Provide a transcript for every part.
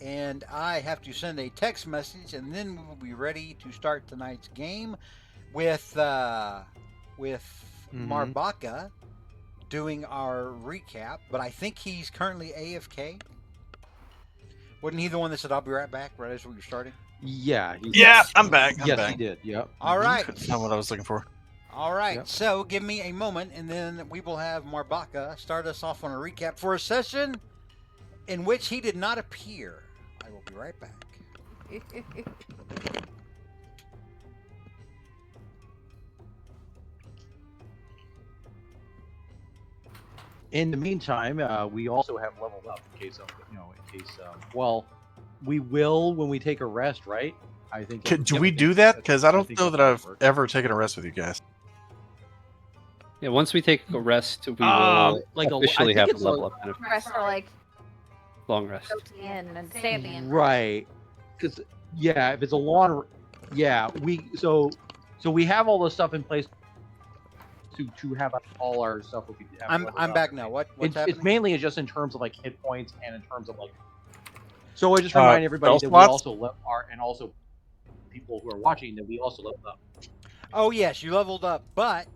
and I have to send a text message, and then we will be ready to start tonight's game with Marbaka doing our recap. But I think he's currently AFK. Wasn't he the one that said, "I'll be right back," right as we were starting? Yeah. I'm back. Yes, he did. Yep. All right. That's not what I was looking for. All right. Yep. So give me a moment, and then we will have Marbaka start us off on a recap for a session in which he did not appear. I will be right back. In the meantime, we also have leveled up in case well, we will when we take a rest, right? I think. Do we do that? Because I don't know that I've ever taken a rest with you guys. Yeah, once we take a rest, we will officially have a level up. Rest or like long rest. go to the end and stay at the end. Right. Because if it's a long, so we have all the stuff in place to have all our stuff. I'm back now. What's happening? It's mainly just in terms of like hit points and in terms of like. So I just remind everybody that we also and also people who are watching that we also leveled up. Oh yes, you leveled up, but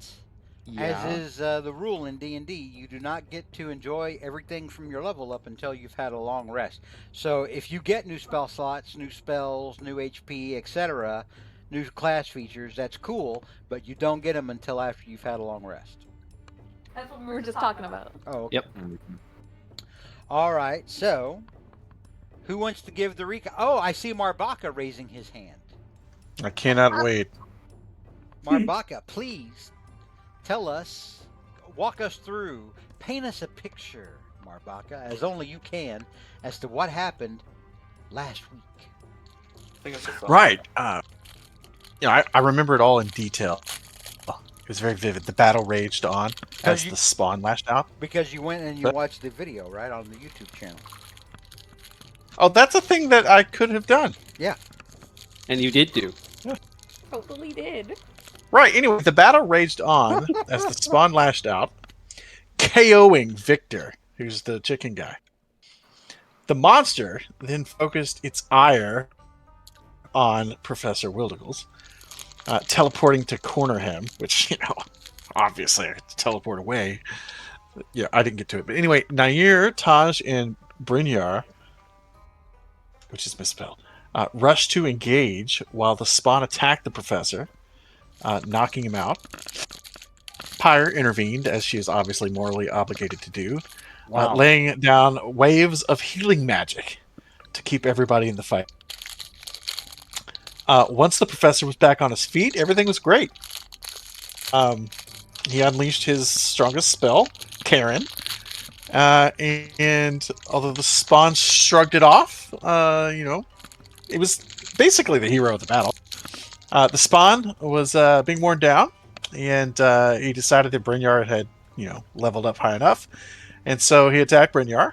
as is the rule in D&D, you do not get to enjoy everything from your level up until you've had a long rest. So if you get new spell slots, new spells, new HP, etc., new class features, that's cool, but you don't get them until after you've had a long rest. That's what we were just talking about. Oh, okay. Yep. All right, so who wants to give the recap? Oh, I see Marbaka raising his hand. I cannot wait. Marbaka, please walk us through, paint us a picture, Marbaka, as only you can, as to what happened last week. Right. I remember it all in detail. It was very vivid. The battle raged on as the spawn lashed out. Because you went and you watched the video, right, on the YouTube channel. Oh, that's a thing that I could have done. Yeah. And you did do. Yeah. Totally did. Right, anyway, the battle raged on as the spawn lashed out, KOing Victor, who's the chicken guy. The monster then focused its ire on Professor Wildigles, teleporting to corner him, which, obviously I could teleport away. Yeah, I didn't get to it. But anyway, Nair, Taj, and Brynjar, which is misspelled, rushed to engage while the spawn attacked the professor, knocking him out. Pyre intervened, as she is obviously morally obligated to do, laying down waves of healing magic to keep everybody in the fight. Once the professor was back on his feet, everything was great. He unleashed his strongest spell, Karen, and although the spawn shrugged it off, it was basically the hero of the battle. The spawn was being worn down, and he decided that Brynjar had, leveled up high enough, and so he attacked Brynjar,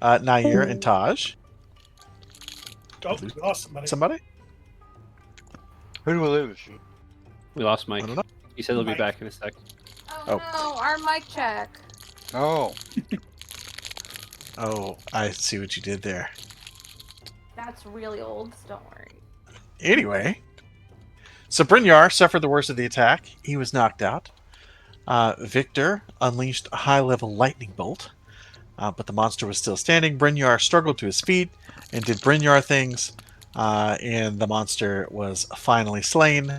Nair, and Taj. Oh, we lost Somebody? Who do we lose? We lost Mike. I don't know. He said he'll be back in a sec. Oh no, our mic check. Oh. Oh, I see what you did there. That's really old, so don't worry. Anyway, so Brynjar suffered the worst of the attack. He was knocked out. Victor unleashed a high-level lightning bolt, but the monster was still standing. Brynjar struggled to his feet and did Brynjar things, and the monster was finally slain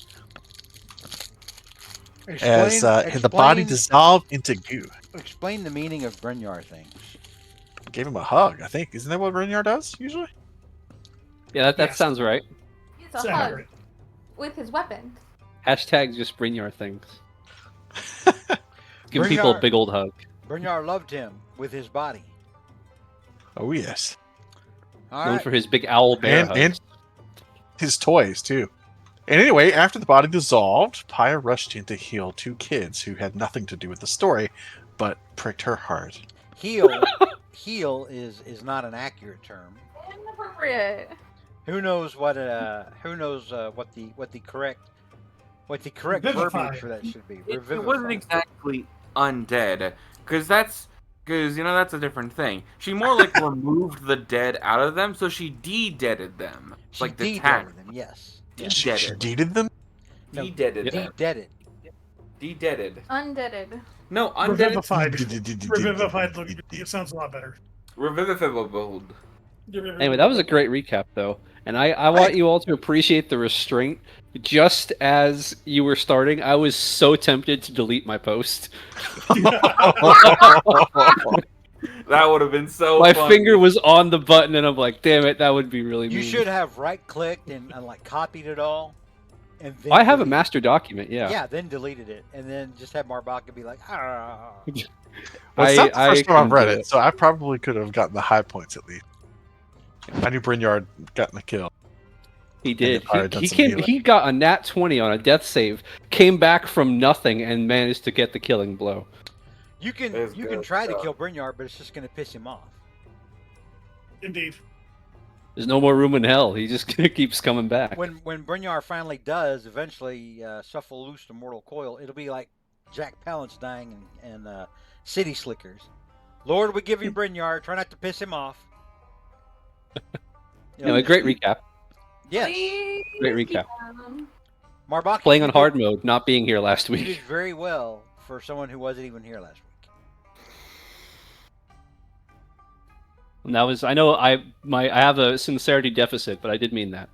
as the body dissolved into goo. Explain the meaning of Brynjar things. Gave him a hug, I think. Isn't that what Brynjar does, usually? Yeah, that sounds right. It's a hug with his weapon. Hashtag just bring your things. Give people a big old hug. Brynjar loved him with his body. Oh, yes. Known for his big owl bear hugs. And his toys, too. And anyway, after the body dissolved, Paya rushed in to heal two kids who had nothing to do with the story, but pricked her heart. Heal is not an accurate term. Inappropriate. Who knows what the correct verbiage for that should be? It wasn't exactly undead, because that's Because, that's a different thing. She more like removed the dead out of them, so she de-deaded them. She Like de-deaded detached. them, yes. She De-deaded. deeded them? No, De-deaded them. de-deaded. De-deaded. Undeaded. No, undeaded. Revivified. Revivified. It sounds a lot better. Revivified. Anyway, that was a great recap, though, and I want you all to appreciate the restraint. Just as you were starting, I was so tempted to delete my post. That would have been so My funny. finger was on the button, and I'm like, damn it, that would be really You mean. should have right-clicked and like copied it all, and then I have a deleted- master document, yeah. Yeah, then deleted it, and then just have Marbaka be like, ah. Well, it's not the first time I've couldn't read do it, so I probably could have gotten the high points at least. I knew Brynjard gotten the kill. He did. probably done He some came. healing. He got a nat 20 on a death save, came back from nothing, and managed to get the killing blow. You can It's you can good try to stuff. kill Brynjard, but it's just going to piss him off. Indeed. There's no more room in hell. He just keeps coming back. When Brynjard finally does eventually shuffle loose the mortal coil, it'll be like Jack Palance dying and City Slickers. Lord, we give you Brynjard. Try not to piss him off. Anyway, great recap. Yes, Please Great keep recap. them. Marbaka, Playing you on did- hard mode, not being here last You did week. very well for someone who wasn't even here last week. And that was. I know. I have a sincerity deficit, but I did mean that.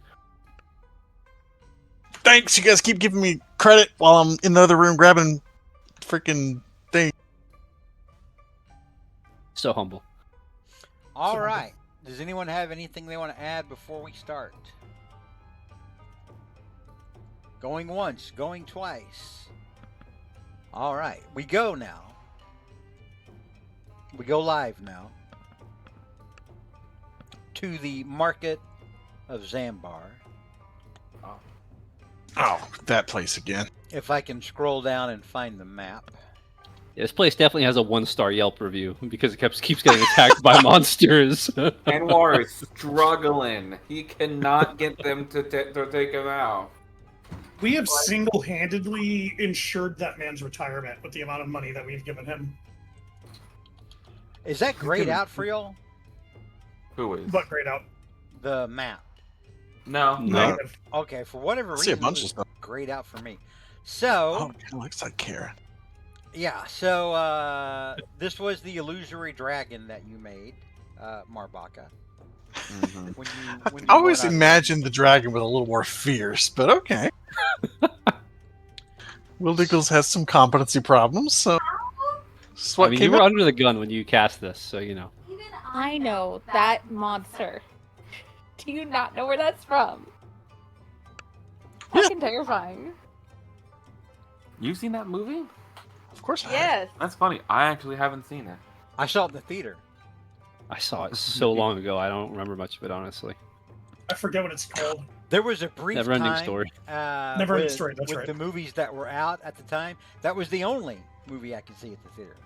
Thanks, you guys keep giving me credit while I'm in the other room grabbing freaking thing. So humble. All right. Does anyone have anything they want to add before we start? Going once, going twice. All right, we go now. We go live now to the market of Zambar. Oh, that place again. If I can scroll down and find the map. This place definitely has a 1-star Yelp review because it keeps getting attacked by monsters. Anwar is struggling. He cannot get them to take him out. We have single-handedly ensured that man's retirement with the amount of money that we've given him. Is that grayed out for y'all? Who is? But great out. The map. No. No. Negative. Okay, for whatever I see a reason, bunch it of was stuff. grayed out for me. So, Oh, it looks like Karen. yeah, so this was the illusory dragon that you made, Marbaka. Mhm. When you I always weren't on- imagined the dragon with a little more fierce, but okay. Wildigles has some competency problems, so this is what I mean, came you were up. under the gun when you cast this, so you know. Even I know that monster. Do you not know where that's from? Fucking terrifying. You've seen that movie? Of course, I have. Yes. That's funny. I actually haven't seen it. I saw it in the theater. I saw it so long ago, I don't remember much of it, honestly. I forget what it's called. There was a brief Never-ending time, story. Never-ending with, story, that's with right. the movies that were out at the time. That was the only movie I could see at the theater,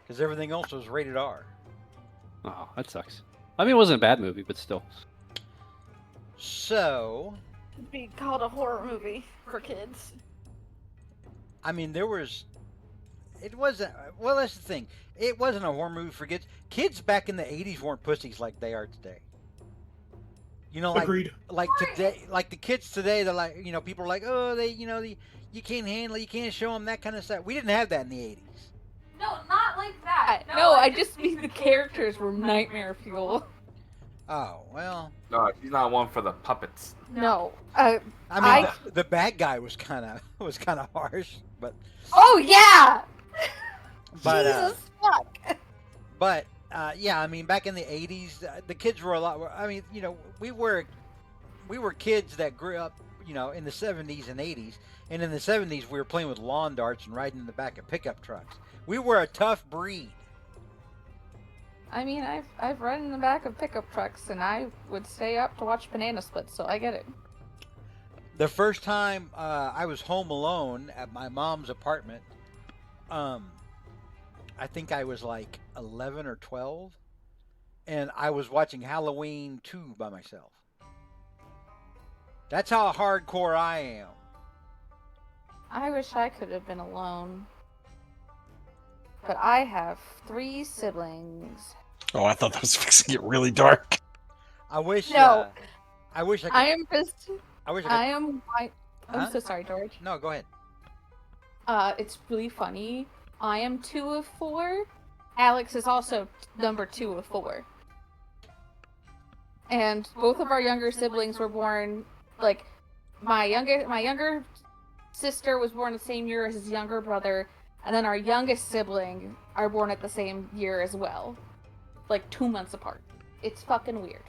because everything else was rated R. Oh, that sucks. I mean, it wasn't a bad movie, but still. So, It'd be called a horror movie for kids. I mean, there was. It wasn't. Well, that's the thing. It wasn't a horror movie for kids. Kids back in the '80s weren't pussies like they are today. You know, Agreed. like today, like the kids today, they're like, you know, people are like, oh, you can't handle it, you can't show them that kind of stuff. We didn't have that in the '80s. No, not like that. No, I just mean the characters were nightmare fuel. Oh well. No, she's not one for the puppets. No. I mean, I- the bad guy was kind of harsh, but Oh yeah. but Jesus fuck. but yeah, I mean, back in the '80s, the kids were a lot. I mean, you know, we were kids that grew up, you know, in the '70s and '80s, and in the '70s we were playing with lawn darts and riding in the back of pickup trucks. We were a tough breed. I mean, I've run in the back of pickup trucks, and I would stay up to watch banana splits, so I get it. The first time I was home alone at my mom's apartment, I think I was like 11 or 12, and I was watching Halloween 2 by myself. That's how hardcore I am. I wish I could have been alone. but I have 3 siblings. Oh, I thought that was fixing to get really dark. I wish. No. I wish I could. I am just. I wish I could. I am. I'm Huh? so sorry, George. No, go ahead. It's really funny. I am 2 of 4. Alex is also number 2 of 4. And both of our younger siblings were born, like, my younger sister was born the same year as his younger brother, and then our youngest sibling are born at the same year as well. Like 2 months apart. It's fucking weird.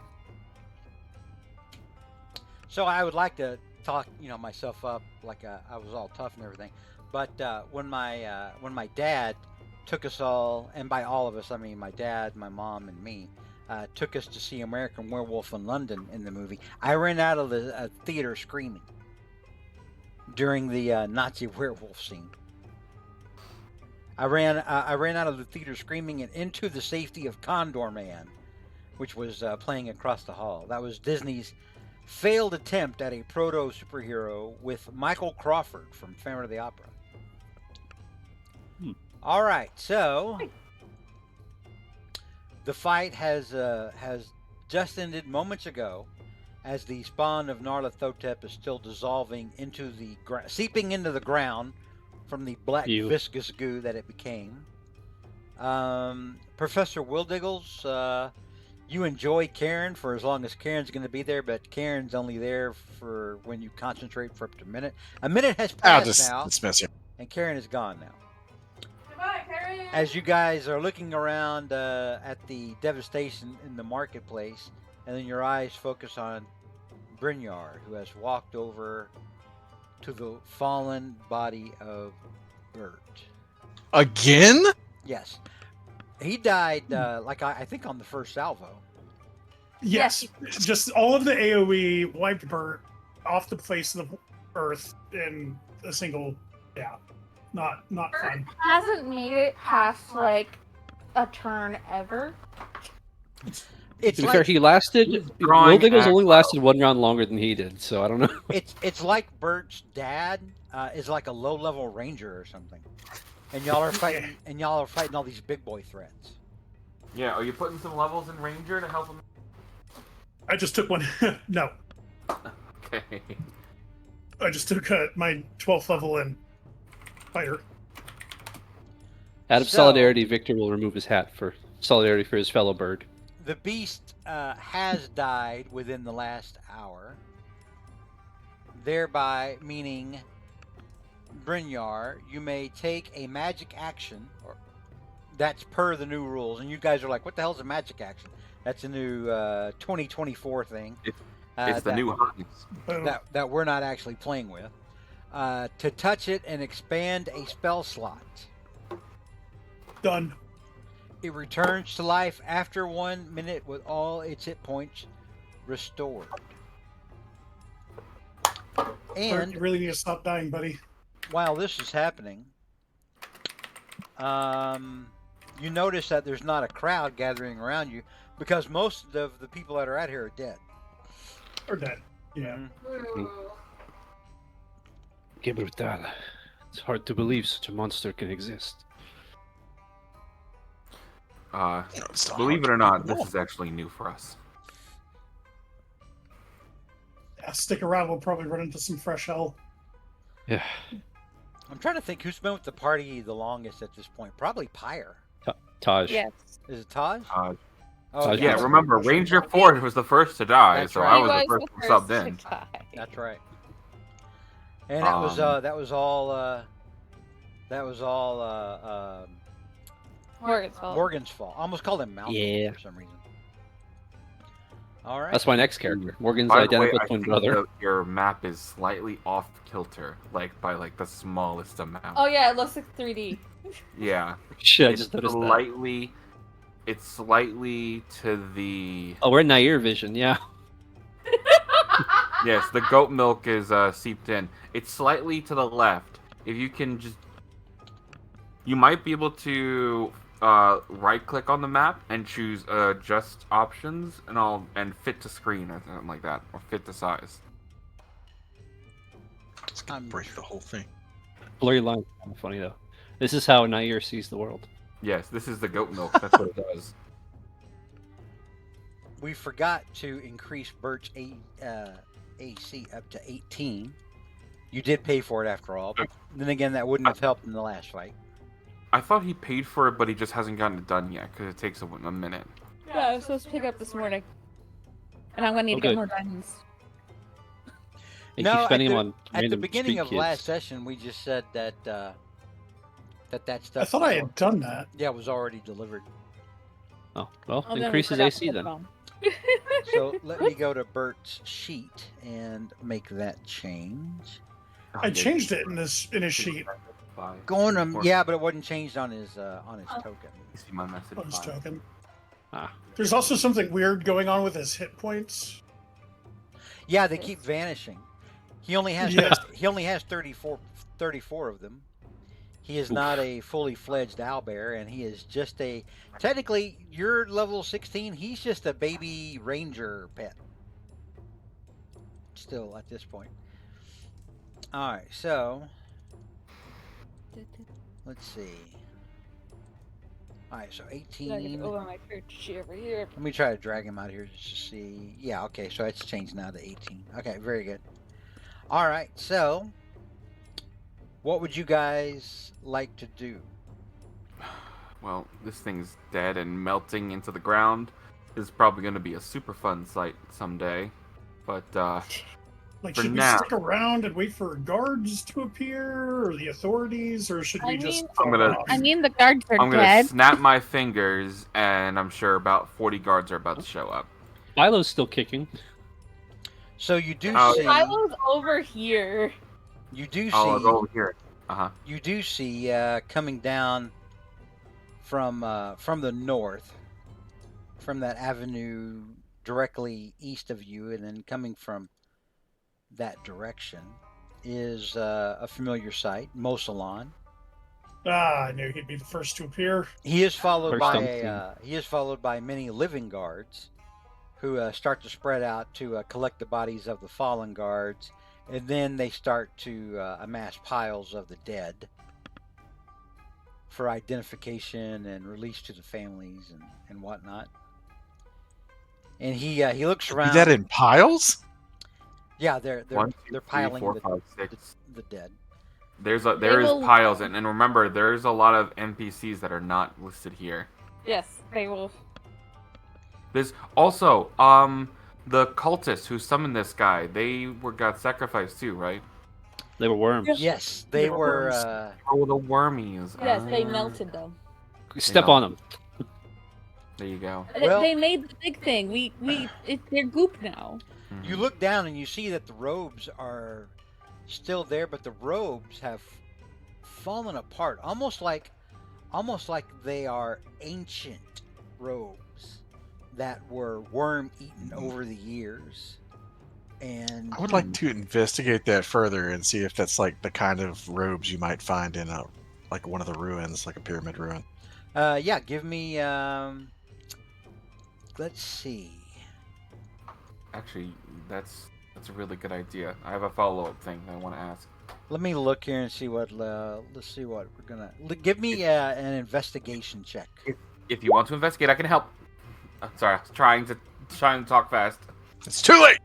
So I would like to talk, myself up like I was all tough and everything. But when my dad took us all, and by all of us I mean my dad, my mom, and me, took us to see American Werewolf in London in the movie, I ran out of the theater screaming during the Nazi werewolf scene. I ran out of the theater screaming and into the safety of Condor Man, which was playing across the hall. That was Disney's failed attempt at a proto superhero with Michael Crawford from Phantom of the Opera. All right, so the fight has just ended moments ago, as the spawn of Nyarlathotep is still dissolving into the seeping into the ground from the black viscous goo that it became. Professor Wildiggles, you enjoy Karen for as long as Karen's going to be there, but Karen's only there for when you concentrate for up to a minute. A minute has passed now, dismiss you. and Karen is gone now. Goodbye, Karen. As you guys are looking around at the devastation in the marketplace, and then your eyes focus on Brynjar, who has walked over to the fallen body of Bert. Again? Yes. He died, I think on the first salvo. Yes, just all of the AoE wiped Bert off the face of the earth in a single, not fun. Hasn't made it past, like, a turn ever. It's to be fair, he lasted. Wildiggles only lasted 1 round longer than he did, so I don't know. It's like Bert's dad is like a low-level ranger or something, and y'all are fighting. And y'all are fighting all these big boy threats. Yeah, are you putting some levels in Ranger to help him? I just took one. No, Okay. I just took my 12th level in fighter. Out of solidarity, Victor will remove his hat for solidarity for his fellow bird. The beast has died within the last hour, thereby meaning, Brynjar, you may take a magic action, or that's per the new rules. And you guys are like, what the hell is a magic action? That's a new 2024 thing. It's the new hotness. That we're not actually playing with. To touch it and expand a spell slot. Done. It returns to life after 1 minute with all its hit points restored. And you really need to stop dying, buddy. While this is happening, you notice that there's not a crowd gathering around you because most of the people that are out here are dead. Or dead. Yeah. Ooh. Que brutal. It's hard to believe such a monster can exist. Believe it or not, this is actually new for us. Yeah, stick around. We'll probably run into some fresh hell. Yeah. I'm trying to think who's been with the party the longest at this point. Probably Pyre. Taj. Yes. Is it Taj? Taj. Oh, Taj, Yeah, remember, Ranger Ford was the first to die, That's so right. I was the first one subbed in. That's right. And that was all Morgan's fault. Morgan's fault. I almost called him Malcolm Yeah. for some reason. All right. That's my next character. Morgan's By the way, identical I twin think brother. your map is slightly off kilter, by the smallest amount. Oh yeah, it looks like 3D. Yeah. Shit, I It's just noticed that. slightly. It's slightly to the. Oh, we're in Nair vision, yeah. Yes, the goat milk is seeped in. It's slightly to the left. If you can just. You might be able to right-click on the map and choose adjust options and fit to screen or something like that, or fit to size. It's gonna break the whole thing. Blurry lines kind of funny though. This is how Nair sees the world. Yes, this is the goat milk. That's what it does. We forgot to increase Bert's AC up to 18. You did pay for it after all, but then again, that wouldn't have helped in the last fight. I thought he paid for it, but he just hasn't gotten it done yet because it takes a minute. Yeah, I was supposed to pick up this morning. And I'm gonna need to good. get more diamonds. They No, keep spending at them the- on At the random beginning street of kids. last session, we just said that that stuff. I thought I had done that. Yeah, was already delivered. Oh, well, Oh, then we increase his forgot to AC put then. it on. So let me go to Bert's sheet and make that change. I changed it in his sheet. Going yeah, but it wasn't changed on his token. You see my message? On his Fine. token. Ah, There's also something weird going on with his hit points. Yeah, they keep vanishing. He only has Yeah. he only has 34 of them. He is not a fully fledged owlbear, and he is just a technically you're level 16. He's just a baby ranger pet. Still at this point. All right, so let's see. All right, so 18. Over my church over here. Let me try to drag him out here just to see. Yeah, okay, so it's changed now to 18. Okay, very good. All right, so what would you guys like to do? Well, this thing's dead and melting into the ground. This is probably going to be a super fun sight someday. But, Like, For should now. we stick around and wait for guards to appear, or the authorities, or should we I just? mean- I'm gonna- off? I mean, the guards are I'm going to dead. snap my fingers, and I'm sure about 40 guards are about to show up. Philo's still kicking. So you do Oh, see Silo's over here. you do Oh, I'll see go over here. Uh-huh. you do see coming down from the north, from that avenue directly east of you, and then coming from that direction is a familiar sight, Mosalon. Ah, I knew he'd be the first to appear. He is followed First by on scene. he is followed by many living guards, who start to spread out to collect the bodies of the fallen guards, and then they start to amass piles of the dead for identification and release to the families and whatnot. And he looks Do around. that in piles? Yeah, they're 1, 2, they're 3, piling 4, the, 5, 6. the dead. There's They will- piles, and remember, there's a lot of NPCs that are not listed here. Yes, they will. There's also the cultists who summoned this guy. They got sacrificed too, right? They were worms. Yes, they They were were. worms. Oh, the wormies. Yes, they Ah, melted them. Step know. on them. There you go. Well- They made the big thing. They're goop now. Mhm. You look down and you see that the robes are still there, but the robes have fallen apart, almost like they are ancient robes that were worm eaten over the years. And I would like to investigate that further and see if that's like the kind of robes you might find in a like one of the ruins, like a pyramid ruin. yeah, give me let's see. Actually, that's a really good idea. I have a follow-up thing I want to ask. Let me look here and see what let's see what we're gonna give me an investigation check. If you want to investigate, I can help. Sorry, I was trying to talk fast. It's too late.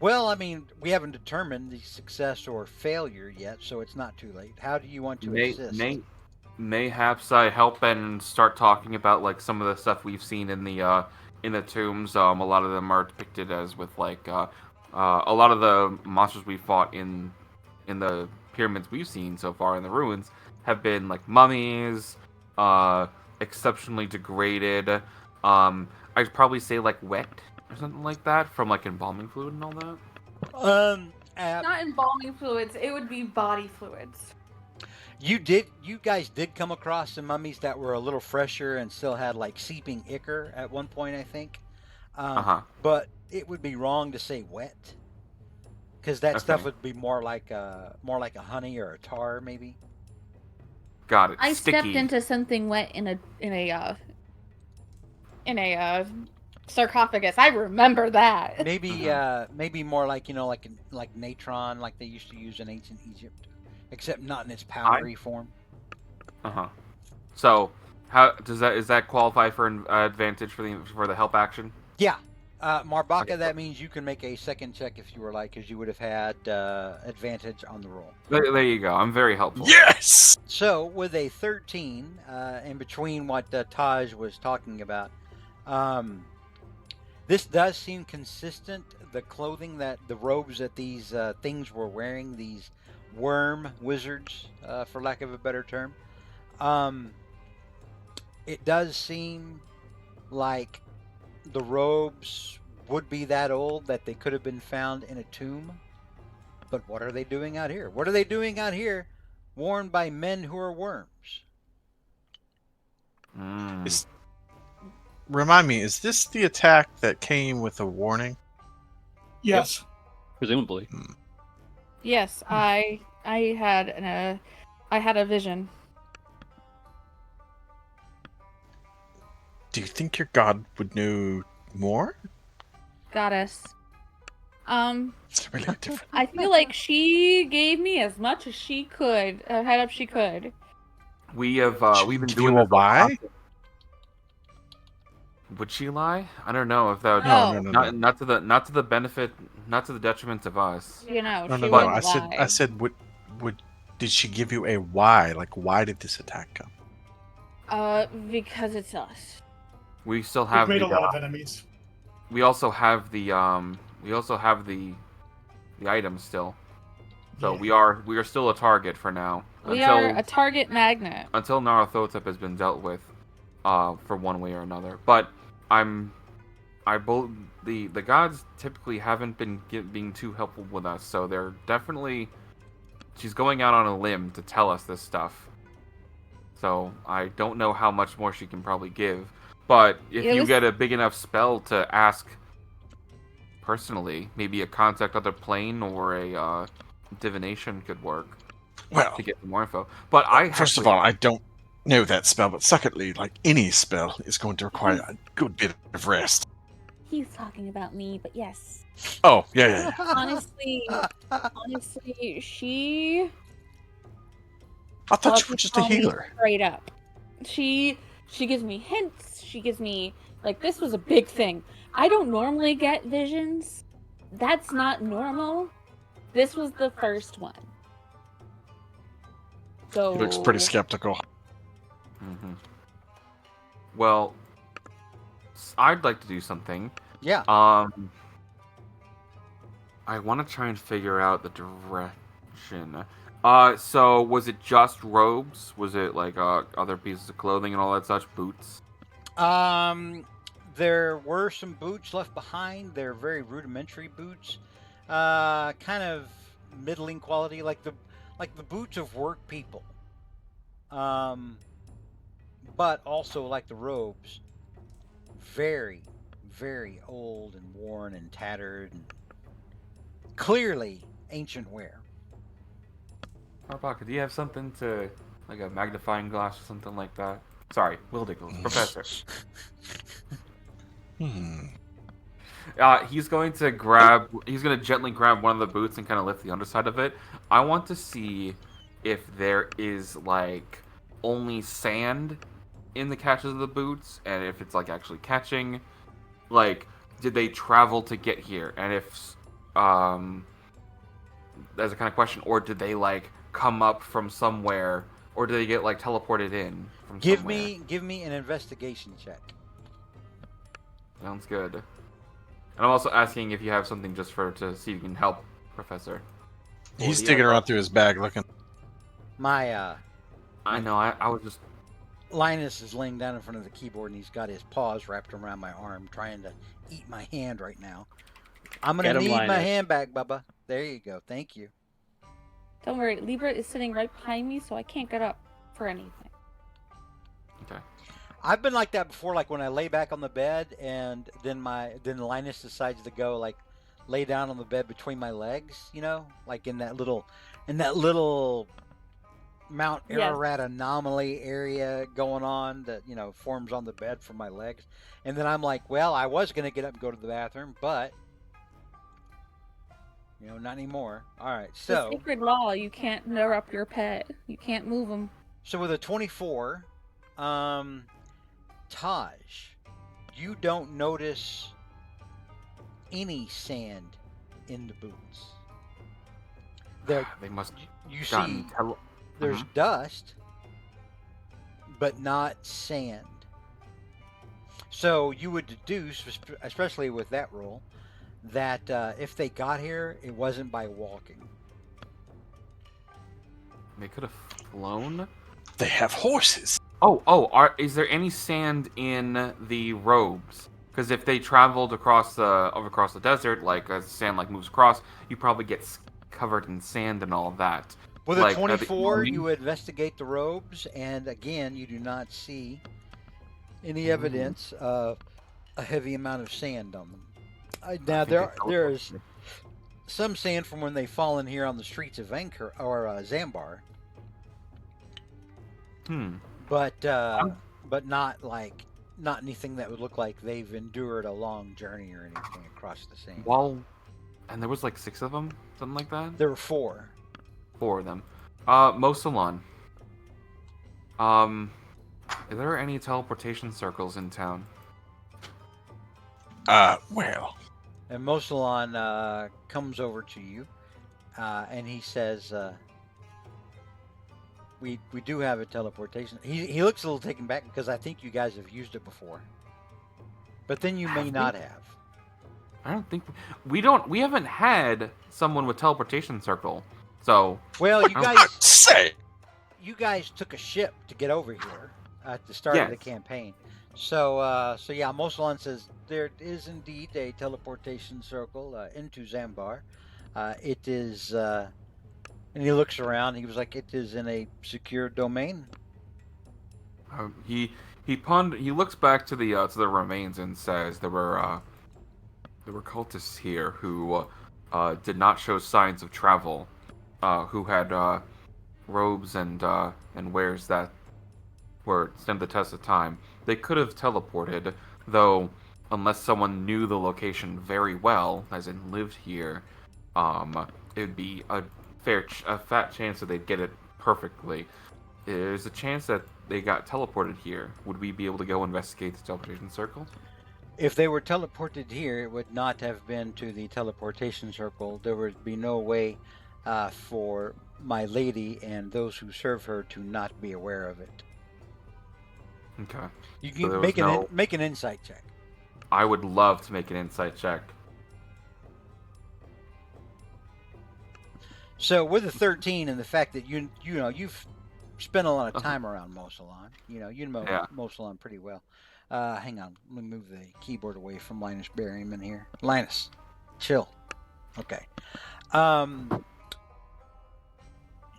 Well, I mean, we haven't determined the success or failure yet, so it's not too late. How do you want to assist? Mayhaps I help and start talking about like some of the stuff we've seen in the tombs. A lot of them are depicted as with like a lot of the monsters we fought in the pyramids we've seen so far in the ruins have been like mummies, exceptionally degraded. I'd probably say like wet or something like that from like embalming fluid and all that. Not embalming fluids. It would be body fluids. You guys did come across some mummies that were a little fresher and still had like seeping ichor at one point, I think. But it would be wrong to say wet, because that stuff Okay. would be more like a honey or a tar, maybe. Got it. I Sticky. stepped into something wet in a sarcophagus. I remember that. Maybe more like like natron, like they used to use in ancient Egypt, except not in its powdery form. So, how is that qualify for an advantage for the help action? Yeah. Marbaka, that means you can make a second check if you were like, because you would have had advantage on the roll. There you go. I'm very helpful. Yes. So, with a 13, in between what Taj was talking about, this does seem consistent. The clothing the robes that these things were wearing, these worm wizards, for lack of a better term, it does seem like the robes would be that old that they could have been found in a tomb. But what are they doing out here? What are they doing out here worn by men who are worms? Is- Remind me, is this the attack that came with a warning? Yes. Presumably. Yes, I had a vision. Do you think your god would know more? Goddess. It's really different. I feel like she gave me as much as she could, head up she could. We've been Give doing you a this why? Would she lie? I don't know if that would No. not to the benefit, not to the detriment of us. You know, No, she no, no. wouldn't I lie. said, would did she give you a why? Like, why did this attack come? Because it's us. We still We've have made the, a lot of enemies. we also have the items still. So Yeah. we are still a target for now. We are a target magnet. Until Naruthotep has been dealt with, for one way or another. But the gods typically haven't been being too helpful with us, so they're definitely. She's going out on a limb to tell us this stuff. So I don't know how much more she can probably give. But if you get a big enough spell to ask personally, maybe a contact other plane or a divination could work Well, to get more info. But I first of all, I don't know that spell, but secondly, like any spell is going to require a good bit of rest. He's talking about me, but yes. Oh, yeah. Honestly, she I thought I'll you were just a tell me healer. straight up. She gives me hints. She gives me like this was a big thing. I don't normally get visions. That's not normal. This was the first one. So He looks pretty skeptical. Mm-hmm. Well, I'd like to do something. Yeah. I want to try and figure out the direction. So was it just robes? Was it like other pieces of clothing and all that such? Boots? There were some boots left behind. They're very rudimentary boots, kind of middling quality, like the boots of work people. But also like the robes, very, very old and worn and tattered, and clearly ancient wear. Arbaka, do you have something to, like a magnifying glass or something like that? Sorry, Will Diggles, Professor. He's going to gently grab one of the boots and kind of lift the underside of it. I want to see if there is like only sand in the catches of the boots, and if it's like actually catching. Like, did they travel to get here? And if, that's a kind of question, or did they like come up from somewhere, or do they get like teleported in from somewhere? Give me an investigation check. Sounds good. And I'm also asking if you have something just to see if you can help, Professor. He's digging around through his bag looking. My I know. I was just. Linus is laying down in front of the keyboard and he's got his paws wrapped around my arm, trying to eat my hand right now. I'm gonna need my hand back, Bubba. There you go. Thank you. don't worry, Libra is sitting right behind me, so I can't get up for anything. Okay. I've been like that before, like when I lay back on the bed and then Linus decides to go like lay down on the bed between my legs, you know, like in that little Mount Ararat anomaly area going on that, you know, forms on the bed for my legs. And then I'm like, well, I was going to get up and go to the bathroom, but, you know, not anymore. All right, so. The sacred law, you can't interrupt your pet. You can't move them. So with a 24, Taj, you don't notice any sand in the boots. There, They must you gotten see, tele- there's Mhm. dust, but not sand. So you would deduce, especially with that roll, that if they got here, it wasn't by walking. They could have flown. They have horses. Is there any sand in the robes? Because if they traveled across the desert, like as sand like moves across, you probably get covered in sand and all that. With a Like, 24, you investigate the robes, and again, you do not see any evidence of a heavy amount of sand on them. Now, there's some sand from when they fall in here on the streets of Vancouver or Zambar, but not anything that would look like they've endured a long journey or anything across the sand. And there was like 6 of them, something like that. There were 4. 4 of them. Mosalon. Are there any teleportation circles in town? Well, And Mosalon comes over to you, and he says, "We do have a teleportation." He looks a little taken back because I think you guys have used it before, but then you may not have. I don't think we don't. We haven't had someone with teleportation circle. So Well, you guys took a ship to get over here at the start of the campaign. So yeah, Mosalon says there is indeed a teleportation circle into Zambar. It is, and he looks around. He was like, "It is in a secure domain." He looks back to the remains and says there were cultists here who did not show signs of travel, who had robes and wares that were stood the test of time. They could have teleported, though, unless someone knew the location very well, as in lived here, it would be a fat chance that they'd get it perfectly. There's a chance that they got teleported here. Would we be able to go investigate the teleportation circle? If they were teleported here, it would not have been to the teleportation circle. There would be no way for my lady and those who serve her to not be aware of it. Okay. You can make an insight check. I would love to make an insight check. So with a 13 and the fact that you've spent a lot of time around Mosalon, you know Mosalon pretty well. Hang on, let me move the keyboard away from Linus Berryman here. Linus, chill. Okay.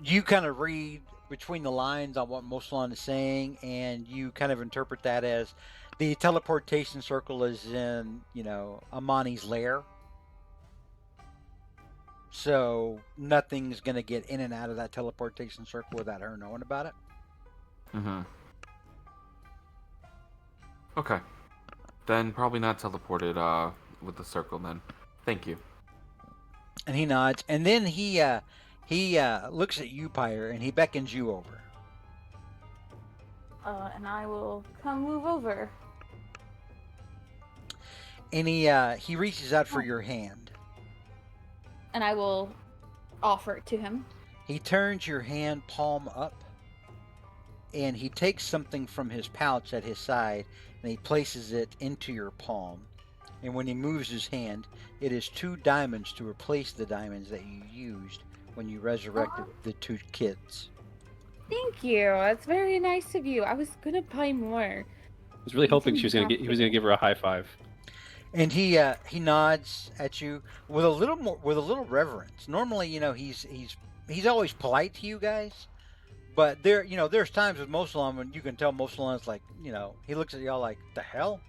You kind of read between the lines on what Mosalon is saying, and you kind of interpret that as the teleportation circle is in, Amani's lair. So nothing's going to get in and out of that teleportation circle without her knowing about it. Mm-hmm. Okay. Then probably not teleported with the circle then. Thank you. And he nods, and then he looks at you, Pyre, and he beckons you over. And I will come move over. And he reaches out for your hand. And I will offer it to him. He turns your hand palm up, and he takes something from his pouch at his side, and he places it into your palm. And when he moves his hand, it is 2 diamonds to replace the diamonds that you used when you resurrected the 2 kids. Thank you. That's very nice of you. I was gonna buy more. I was really hoping he was gonna give her a high five. And he nods at you with a little reverence. Normally, he's always polite to you guys, but there's times with Mosalon when you can tell Mosalon's like, he looks at y'all like, the hell,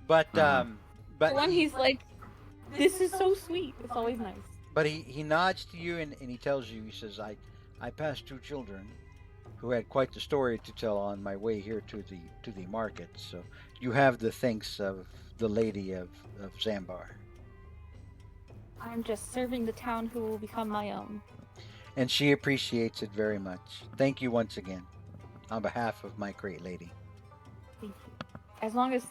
but when he's like, this is so sweet. It's always nice. But he nods to you and he tells you, he says, I passed 2 children who had quite the story to tell on my way here to the market. So you have the thanks of the lady of Zambar. I'm just serving the town who will become my own. And she appreciates it very much. Thank you once again. on behalf of my great lady. As long as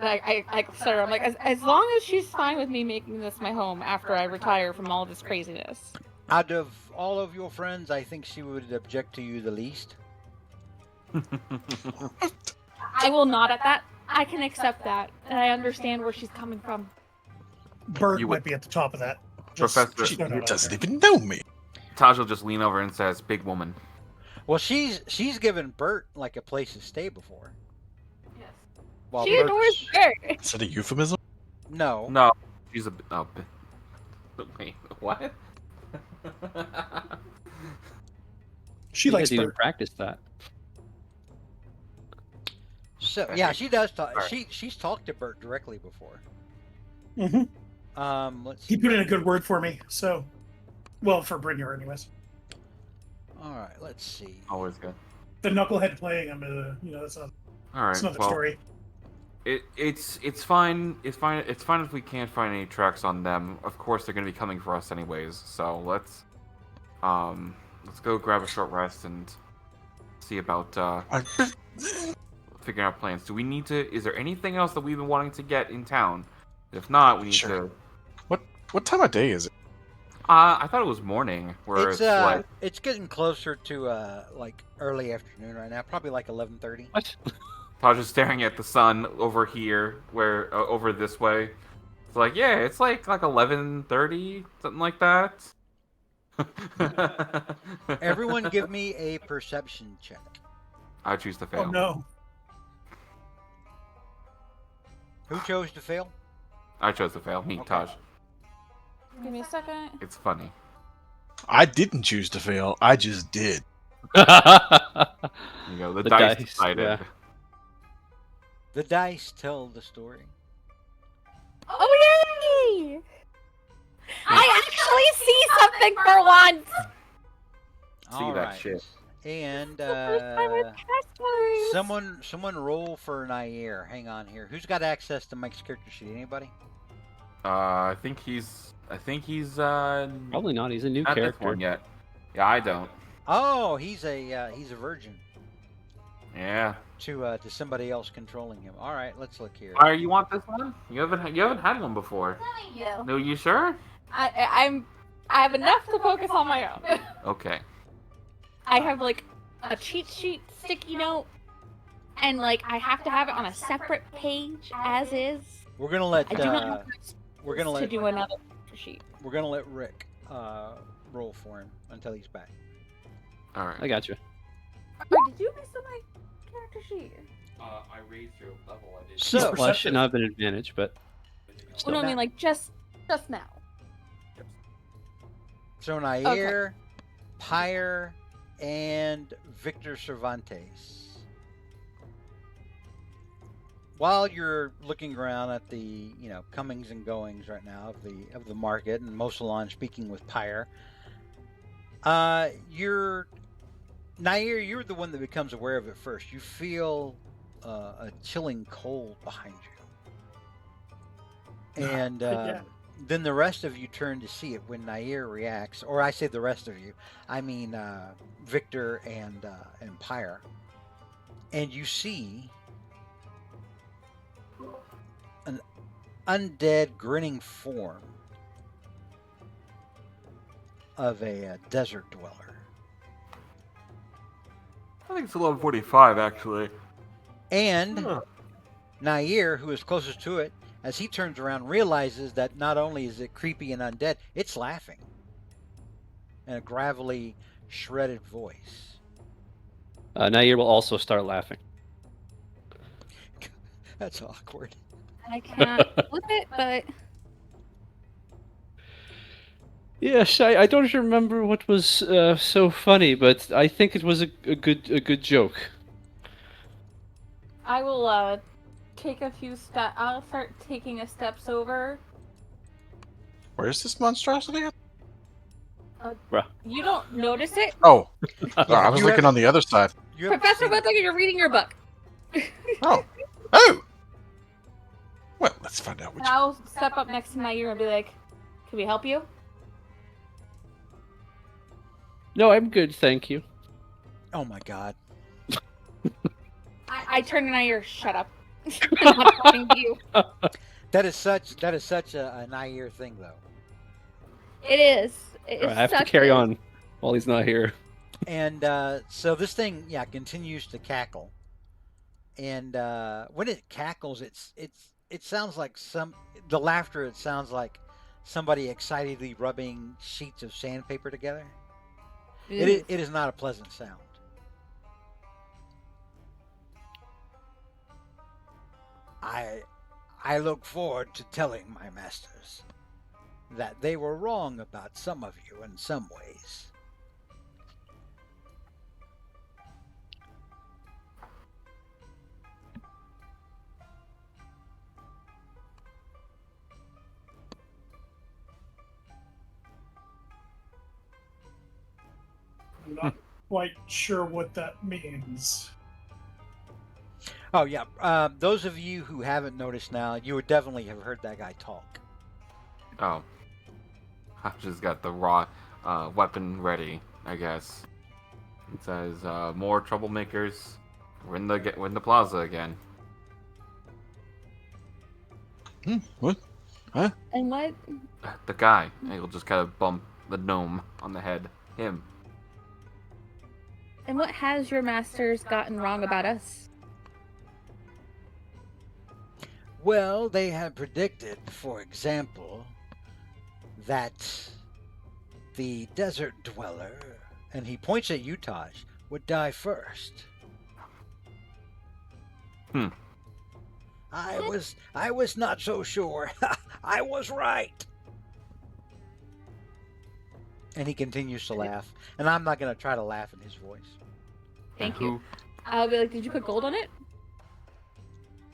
sir, I'm like, as long as she's fine with me making this my home after I retire from all this craziness. Out of all of your friends, I think she would object to you the least. I will nod at that. I can accept that, and I understand where she's coming from. Bert You might would- be at the top of that. Professor- just She throw that out doesn't there. even know me. Taj will just lean over and says, "Big woman." Well, she's given Bert like a place to stay before. Yes. While She adores Bert. Is that a euphemism? No. No, she's a. Oh, wait, what? She You likes guys even Bert. practice that. So yeah, she does talk. Sorry. She's talked to Bert directly before. Hmm Let's. He put in a good word for me, so. Well, for Brynjar, anyways. All right, let's see. Always good. The knucklehead playing him, that's All right. another well, story. It's fine. It's fine if we can't find any tracks on them. Of course, they're gonna be coming for us anyways. So let's go grab a short rest and see about figuring out plans. Do we need to? Is there anything else that we've been wanting to get in town? If not, we need Sure. to. What time of day is it? I thought it was morning. Where It's getting closer to like early afternoon right now. Probably like 11:30. What? I was just staring at the sun over here, where over this way. It's like, yeah, it's like 11:30, something like that. Everyone, give me a perception check. I choose to fail. Oh no. Who chose to fail? I chose to fail. Me, Okay. Taj. Give me a second. It's funny. I didn't choose to fail. I just did. You know, the dice decided. yeah. The dice tell the story. Oh yay! I actually see something for once. See All that right. shit. And First time with passwords. someone roll for Nair. Hang on here. Who's got access to Mike's character sheet? Anybody? I think he's Probably not. He's a new not this character. one yet. Yeah, I don't. Oh, he's a virgin Yeah. to somebody else controlling him. All right, let's look here. Why you want this one? You haven't had one before. You. No, you sure? I have enough to focus on my own. Okay. I have like a cheat sheet sticky note, and like I have to have it on a separate page as is. We're gonna let I do not have we're gonna to let do another sheet. we're gonna let Rick roll for him until he's back. All right. I got you. Or did you miss my character sheet? I raised your level. I did. So Well, I should not have been an advantage, but Oh, no, I Now- mean like just now. So Nair, Pyre, and Victor Cervantes. While you're looking around at the comings and goings right now of the market, and Mosalon speaking with Pyre, you're Nair. You're the one that becomes aware of it first. You feel a chilling cold behind you, and Yeah. then the rest of you turn to see it when Nair reacts, or I say the rest of you, I mean Victor and Pyre, and you see an undead grinning form of a desert dweller. I think it's 11:45 actually. And Huh. Nair, who is closest to it, as he turns around, realizes that not only is it creepy and undead, it's laughing in a gravelly, shredded voice. Nair will also start laughing. That's awkward. I can't flip it, but Yes, I don't remember what was so funny, but I think it was a good joke. I will take a few steps. I'll start taking a steps over. Where's this monstrosity at? You don't notice it, Oh, I was You looking have- on the other side. You have Professor. seen- Looks like you're reading your book. Oh. Oh! Well, let's find out And which. I'll step up next to Nair and be like, "Can we help you?" No, I'm good, thank you. Oh my god. I turn and I hear, "Shut up." I'm not talking to you. That is such a Nair thing, though. It is. It I have to such carry is. on while he's not here. And so this thing, yeah, continues to cackle. And when it cackles, it sounds like the laughter. It sounds like somebody excitedly rubbing sheets of sandpaper together. It is not a pleasant sound. I look forward to telling my masters that they were wrong about some of you in some ways. I'm not quite sure what that means. Oh yeah, those of you who haven't noticed now, you would definitely have heard that guy talk. Oh. I just got the raw weapon ready, I guess. It says, more troublemakers. We're in the plaza again. What? And what? The guy. He'll just kind of bump the gnome on the head. Him. And what has your masters gotten wrong about us? Well, they had predicted, for example, that the desert dweller, and he points at you, Taj, would die first. I was not so sure. I was right. And he continues to laugh, and I'm not going to try to laugh in his voice. Thank you. I'll be like, did you put gold on it?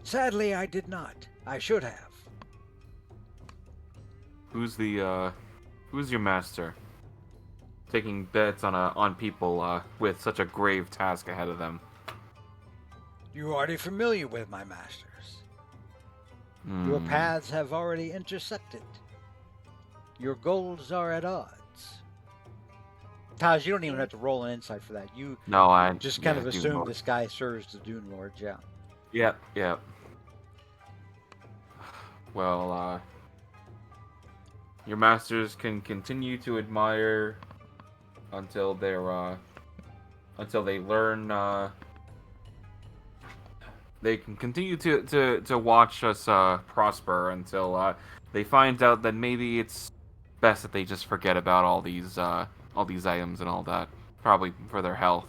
Sadly, I did not. I should have. Who's your master? Taking bets on people with such a grave task ahead of them. You are already familiar with my masters. Your paths have already intersected. Your goals are at odds. Taj, you don't even have to roll an insight for that. You just kind of assume this guy serves the Dune Lords, yeah. Yep. Well, your masters can continue to admire until they learn. They can continue to watch us prosper until they find out that maybe it's best that they just forget about all these items and all that, probably for their health.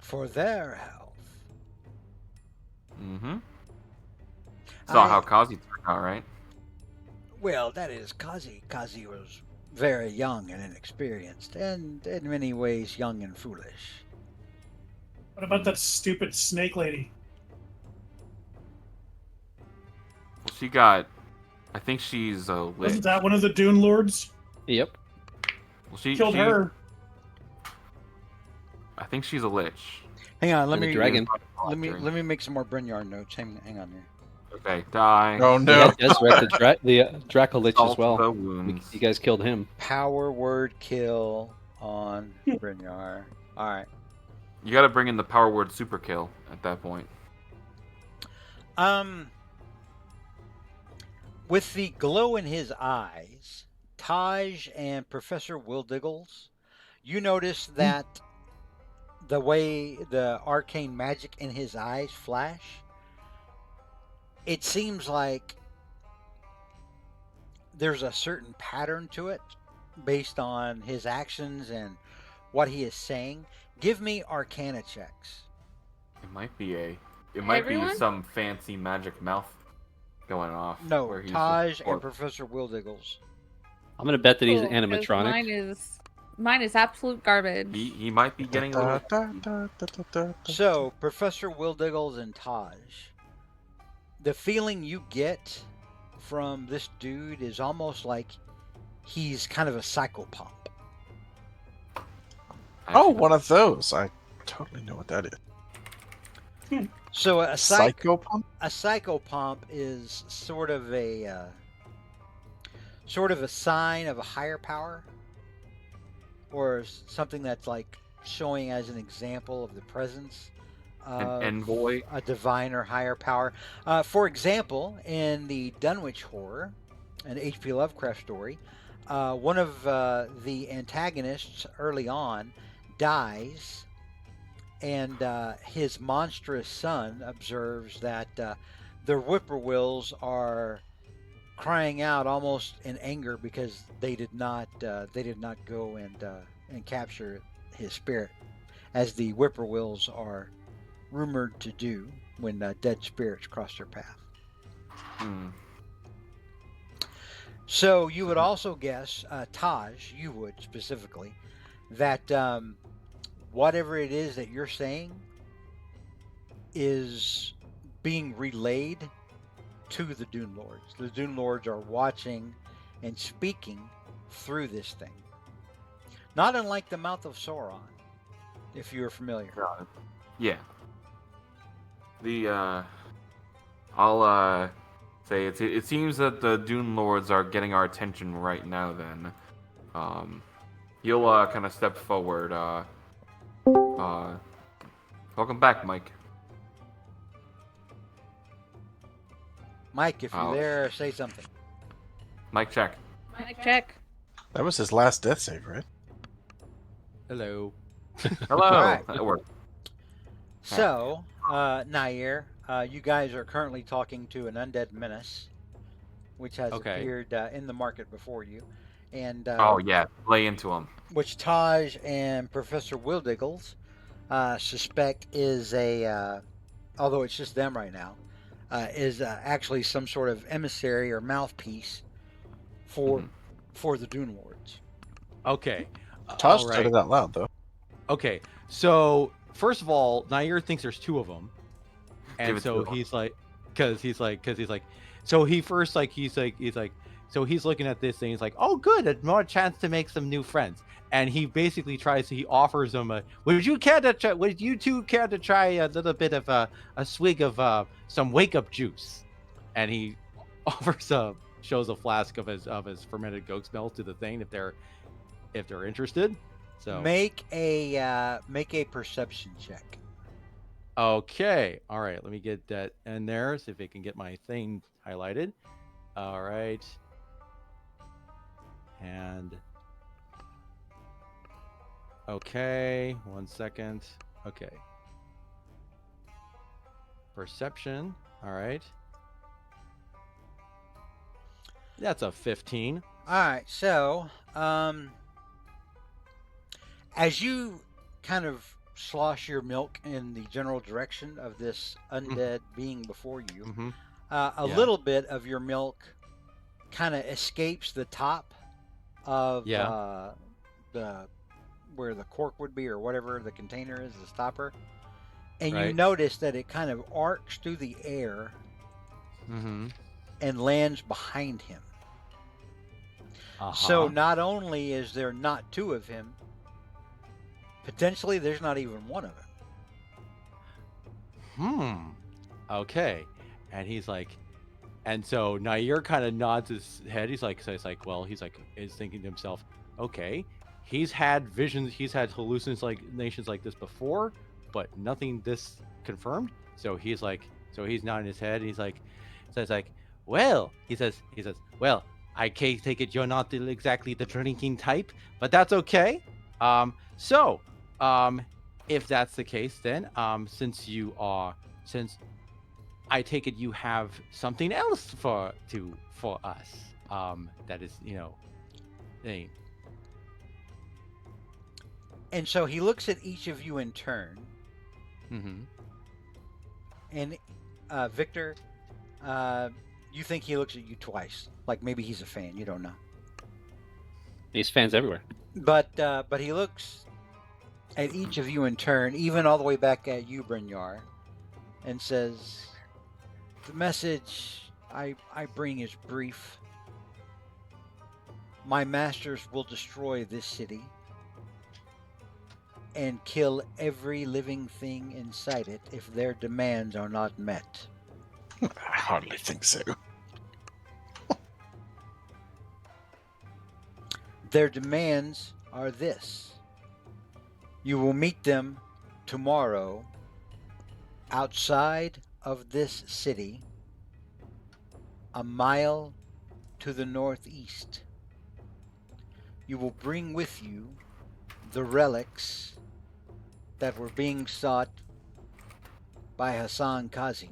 For their health. Mm-hmm. Saw how Kazi turned out, right? Well, that is Kazi. Kazi was very young and inexperienced, and in many ways young and foolish. What about that stupid snake lady? Well, I think she's a lich. Wasn't that one of the Dune Lords? Yep. Well, she Killed her. I think she's a lich. Hang on, let And the me dragon. let me make some more Brynjar notes. Hang on here. Okay, die. Oh We no! had Deseret, the Draco Lich as Salt well. the wounds. You guys killed him. Power word kill on Brynjar. All right. You gotta bring in the power word super kill at that point. With the glow in his eyes, Taj and Professor Wildiggles, you notice that the way the arcane magic in his eyes flash, it seems like there's a certain pattern to it based on his actions and what he is saying. Give me Arcana checks. It might be Everyone? some fancy magic mouth going off. No, where he's Taj just- and Professor Wildiggles. I'm gonna bet that he's Cool, 'cause animatronic. Mine is absolute garbage. He might be getting a little. So, Professor Wildiggles and Taj, the feeling you get from this dude is almost like he's kind of a psychopomp. Oh, one of those. I totally know what that is. So a Psychopomp? psychopomp is sort of a sign of a higher power, or something that's like showing as an example of the presence An of envoy. a divine or higher power. For example, in the Dunwich Horror, an H.P. Lovecraft story, one of the antagonists early on dies, and his monstrous son observes that their whippoorwills are crying out almost in anger because they did not go and capture his spirit, as the whippoorwills are rumored to do when dead spirits cross their path. Hmm. So you would also guess, Taj, you would specifically, that whatever it is that you're saying is being relayed to the Dune Lords. The Dune Lords are watching and speaking through this thing. Not unlike the mouth of Sauron, if you're familiar. Got it. Yeah. I'll say it seems that the Dune Lords are getting our attention right now. Then, he'll kind of step forward. Welcome back, Mike. Mike, if you're Ouch. there, say something. Mike, check. Mic check. That was his last death save, right? Hello. Hello. Alright. That worked. So, Nair, you guys are currently talking to an undead menace, which has Okay. appeared in the market before you, and Oh yeah, play into him. which Taj and Professor Wildiggles suspect is although it's just them right now, is actually some sort of emissary or mouthpiece for the Dune Lords. Okay. Tosh all said right. it out loud, though. Okay. So first of all, Nair thinks there's two of them, Give and it so to him. he's like, so he first he's like, so he's looking at this thing. He's like, oh, good, more chance to make some new friends. And he basically he offers them would you two care to try a little bit of a swig of some wake up juice? And he offers shows a flask of his fermented goat's milk to the thing if they're interested. So Make a perception check. okay, all right, let me get that in there, see if I can get my thing highlighted. All right, and okay, 1 second. Okay, perception. All right, that's a 15. All right, so as you kind of slosh your milk in the general direction of this undead being before you, Mm-hmm. a Yeah. little bit of your milk kind of escapes the top of the where the cork would be, or whatever the container is, the stopper, and you Right. notice that it kind of arcs through the air Mm-hmm. and lands behind him. Uh-huh. So not only is there not two of him, potentially there's not even one of him. Okay. And he's like, and so Nair kind of nods his head. He's like, is thinking to himself, okay, he's had visions, he's had hallucinations like this before, but nothing this confirmed. So he's nodding his head. And he's like, well, he says, well, I can't take it you're not exactly the drinking type, but that's okay. If that's the case, then since I take it you have something else for us. That is, thing. And so he looks at each of you in turn. Mm-hmm. And Victor, you think he looks at you twice, like maybe he's a fan. You don't know. These fans everywhere. But he looks at each of you in turn, even all the way back at you, Brynjar, and says, "The message I bring is brief. My masters will destroy this city and kill every living thing inside it if their demands are not met." I hardly think so. Their demands are this: You will meet them tomorrow outside of this city, a mile to the northeast. You will bring with you the relics that were being sought by Hassan Kazi.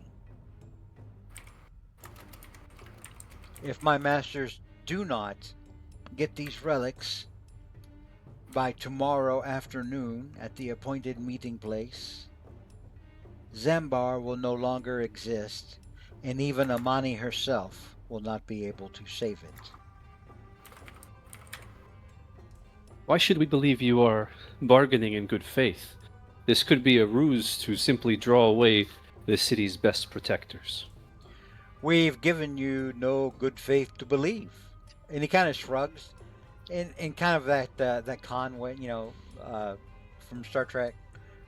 If my masters do not get these relics by tomorrow afternoon at the appointed meeting place, Zambar will no longer exist, and even Amani herself will not be able to save it. Why should we believe you are bargaining in good faith? This could be a ruse to simply draw away the city's best protectors. We've given you no good faith to believe. And he kind of shrugs, in kind of that Conway, from Star Trek,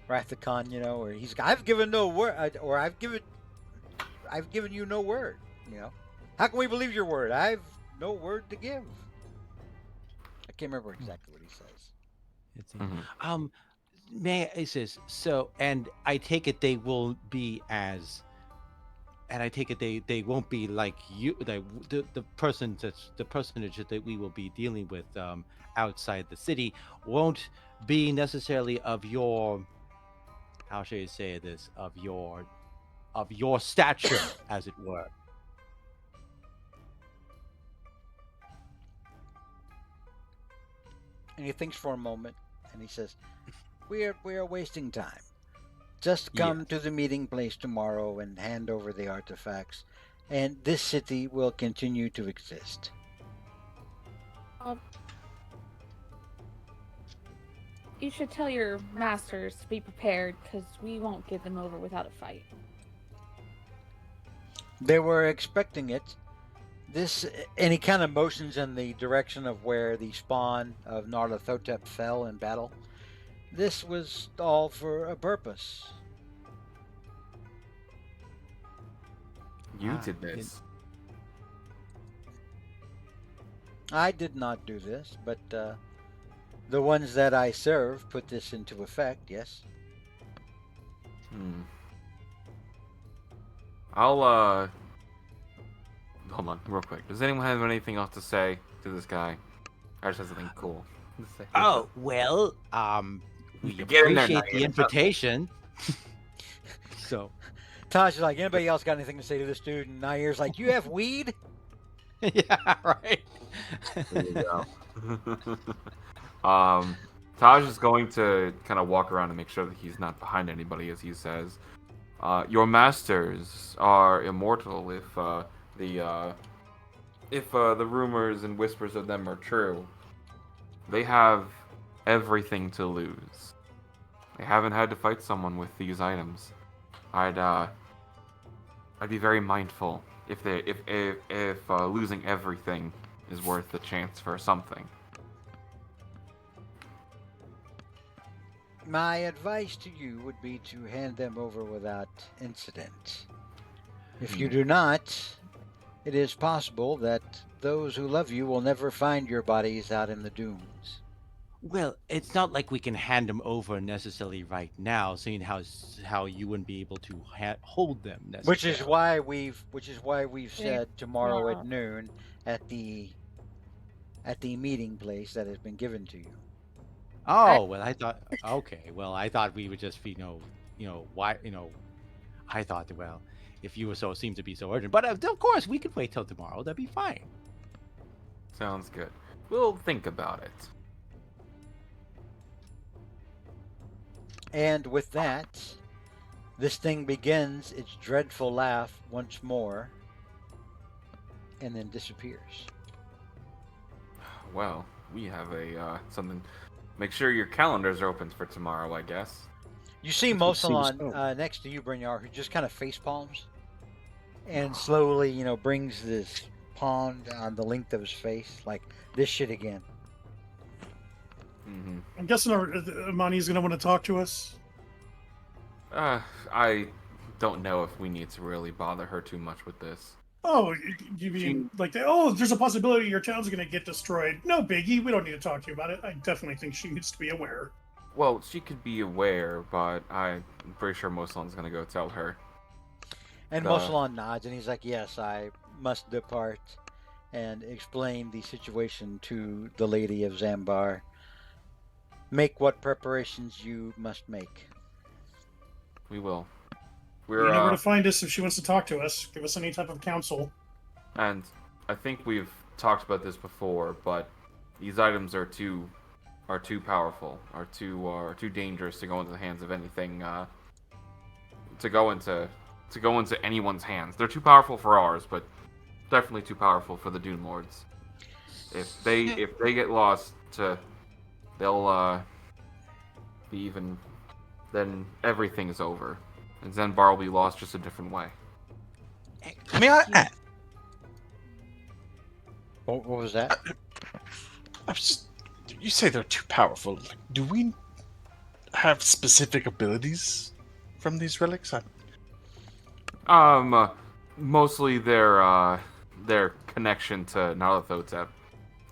Wrath of Khan, where he's, I've given no word, or I've given you no word. How can we believe your word? I've no word to give. I can't remember exactly what he says. It's may it says so, and I take it they will be as, and I take it they won't be like you, the personage that we will be dealing with outside the city won't be necessarily of your, how should I say this, of your stature, as it were. And he thinks for a moment, and he says, "We are wasting time. Just come to the meeting place tomorrow and hand over the artifacts, and this city will continue to exist." You should tell your masters to be prepared, because we won't give them over without a fight. They were expecting it. This, and he kind of motions in the direction of where the spawn of Narlathotep fell in battle. This was all for a purpose. You did this. I did not do this, but the ones that I serve put this into effect, yes. I'll hold on real quick. Does anyone have anything else to say to this guy? I just have something cool to say. Oh, well, we Get in there, appreciate the Nair. invitation. So, Taj is like, anybody else got anything to say to this dude? And Nair's like, you have weed? yeah, right. There you go. Taj is going to kind of walk around and make sure that he's not behind anybody, as he says. Your masters are immortal if the rumors and whispers of them are true. They have everything to lose. They haven't had to fight someone with these items. I'd be very mindful if losing everything is worth the chance for something. My advice to you would be to hand them over without incident. If you do not, it is possible that those who love you will never find your bodies out in the dunes. Well, it's not like we can hand them over necessarily right now, seeing how you wouldn't be able to hold them necessarily. Which is why we've said tomorrow at noon at the meeting place that has been given to you. Oh, well, I thought, okay, well, I thought we would just be, why, I thought, well, if you seem to be so urgent, but of course we could wait till tomorrow. That'd be fine. Sounds good. We'll think about it. And with that, this thing begins its dreadful laugh once more, and then disappears. Well, we have something. Make sure your calendars are open for tomorrow, I guess. You see Mosalon next to you, Brynjar, who just kind of face palms and slowly, brings this palm on the length of his face, like this shit again. Mm-hmm. I'm guessing Amani's going to want to talk to us. I don't know if we need to really bother her too much with this. Oh, you mean there's a possibility your town's going to get destroyed. No biggie, we don't need to talk to you about it. I definitely think she needs to be aware. Well, she could be aware, but I'm pretty sure Moslon's gonna go tell her. And The- Mosalon nods, and he's like, "Yes, I must depart and explain the situation to the Lady of Zambar. Make what preparations you must make." We will. You We're know where to find us if she wants to talk to us. Give us any type of counsel. and I think we've talked about this before, but these items are too powerful, are too dangerous to go into the hands of anything. To go into anyone's hands. They're too powerful for ours, but definitely too powerful for the Dune Lords. If they get lost, they'll be even. Then everything is over, and Zenbar will be lost just a different way. May I ask? What was that? You say they're too powerful. Like, do we have specific abilities from these relics? Mostly their connection to Nyarlathotep.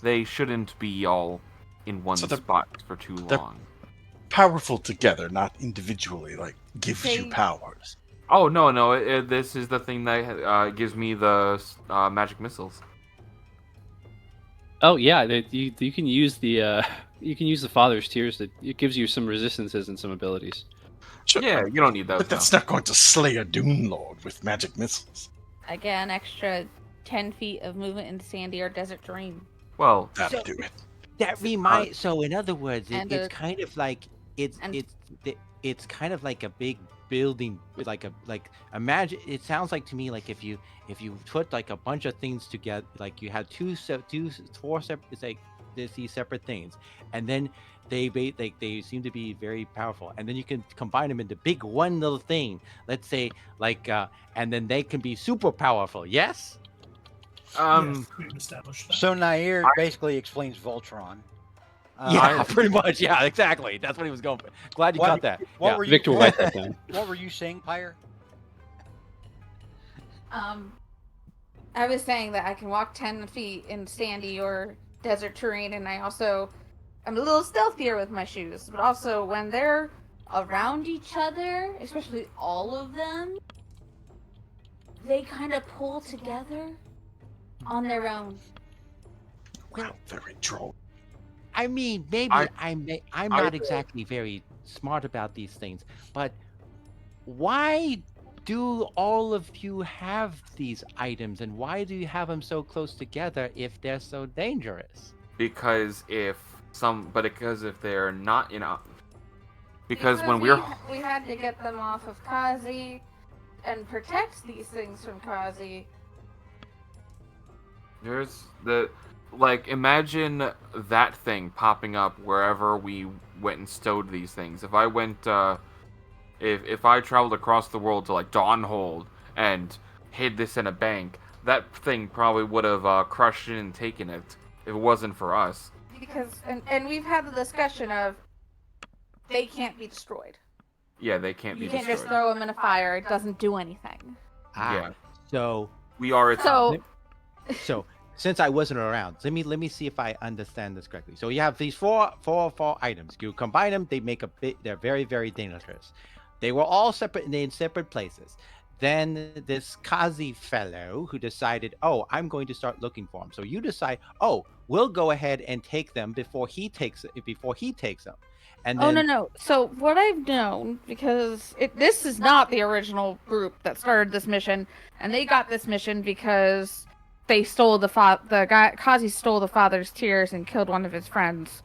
They shouldn't be all in one So spot for too they're- long. Powerful together, not individually. Like gives you They- powers. Oh no! This is the thing that gives me the magic missiles. Oh yeah, you can use the Father's Tears. It gives you some resistances and some abilities. Sure, Yeah, you don't need those. but that's not going to slay a Dune Lord with magic missiles. Again, extra 10 feet of movement in sandy or desert terrain. Well, That'll So- do it. That reminds. So in other words, And it's a- kind of like it's and- it's kind of like a big building, like imagine. It sounds like to me like if you put like a bunch of things together, like you had four separate. It's like there's these separate things, and then they seem to be very powerful, and then you can combine them into big one little thing. Let's say and then they can be super powerful. Yes. Yes, we've established that. So Nair basically explains Voltron. Yeah, pretty much. Yeah, exactly. That's what he was going for. Glad you What- caught that. What Yeah. were you? Victor will write that down. What were you saying, Pyre? I was saying that I can walk 10 feet in sandy or desert terrain, and I'm a little stealthier with my shoes, but also when they're around each other, especially all of them, they kind of pull together on their own. Wow, very droll. I mean, maybe I'm not exactly very smart about these things, but why do all of you have these items, and why do you have them so close together if they're so dangerous? because if they're not, because when we had to get them off of Kazi and protect these things from Kazi. there's imagine that thing popping up wherever we went and stowed these things. If I went, if I traveled across the world to like Dawnhold and hid this in a bank, that thing probably would have crushed it and taken it if it wasn't for us. Because and we've had the discussion of they can't be destroyed. Yeah, they can't be You can't destroyed. just throw them in a fire; it doesn't do anything. Yeah. So We are its So since I wasn't around, let me see if I understand this correctly. So you have these four items. You combine them, they make a bit. They're very, very dangerous. They were all separate in separate places. Then this Kazi fellow who decided, oh, I'm going to start looking for them. So you decide, oh, we'll go ahead and take them before he takes them. And then, oh no. So what I've known, because this is not the original group that started this mission, and they got this mission because they stole the guy Kazi stole the father's tears and killed one of his friends.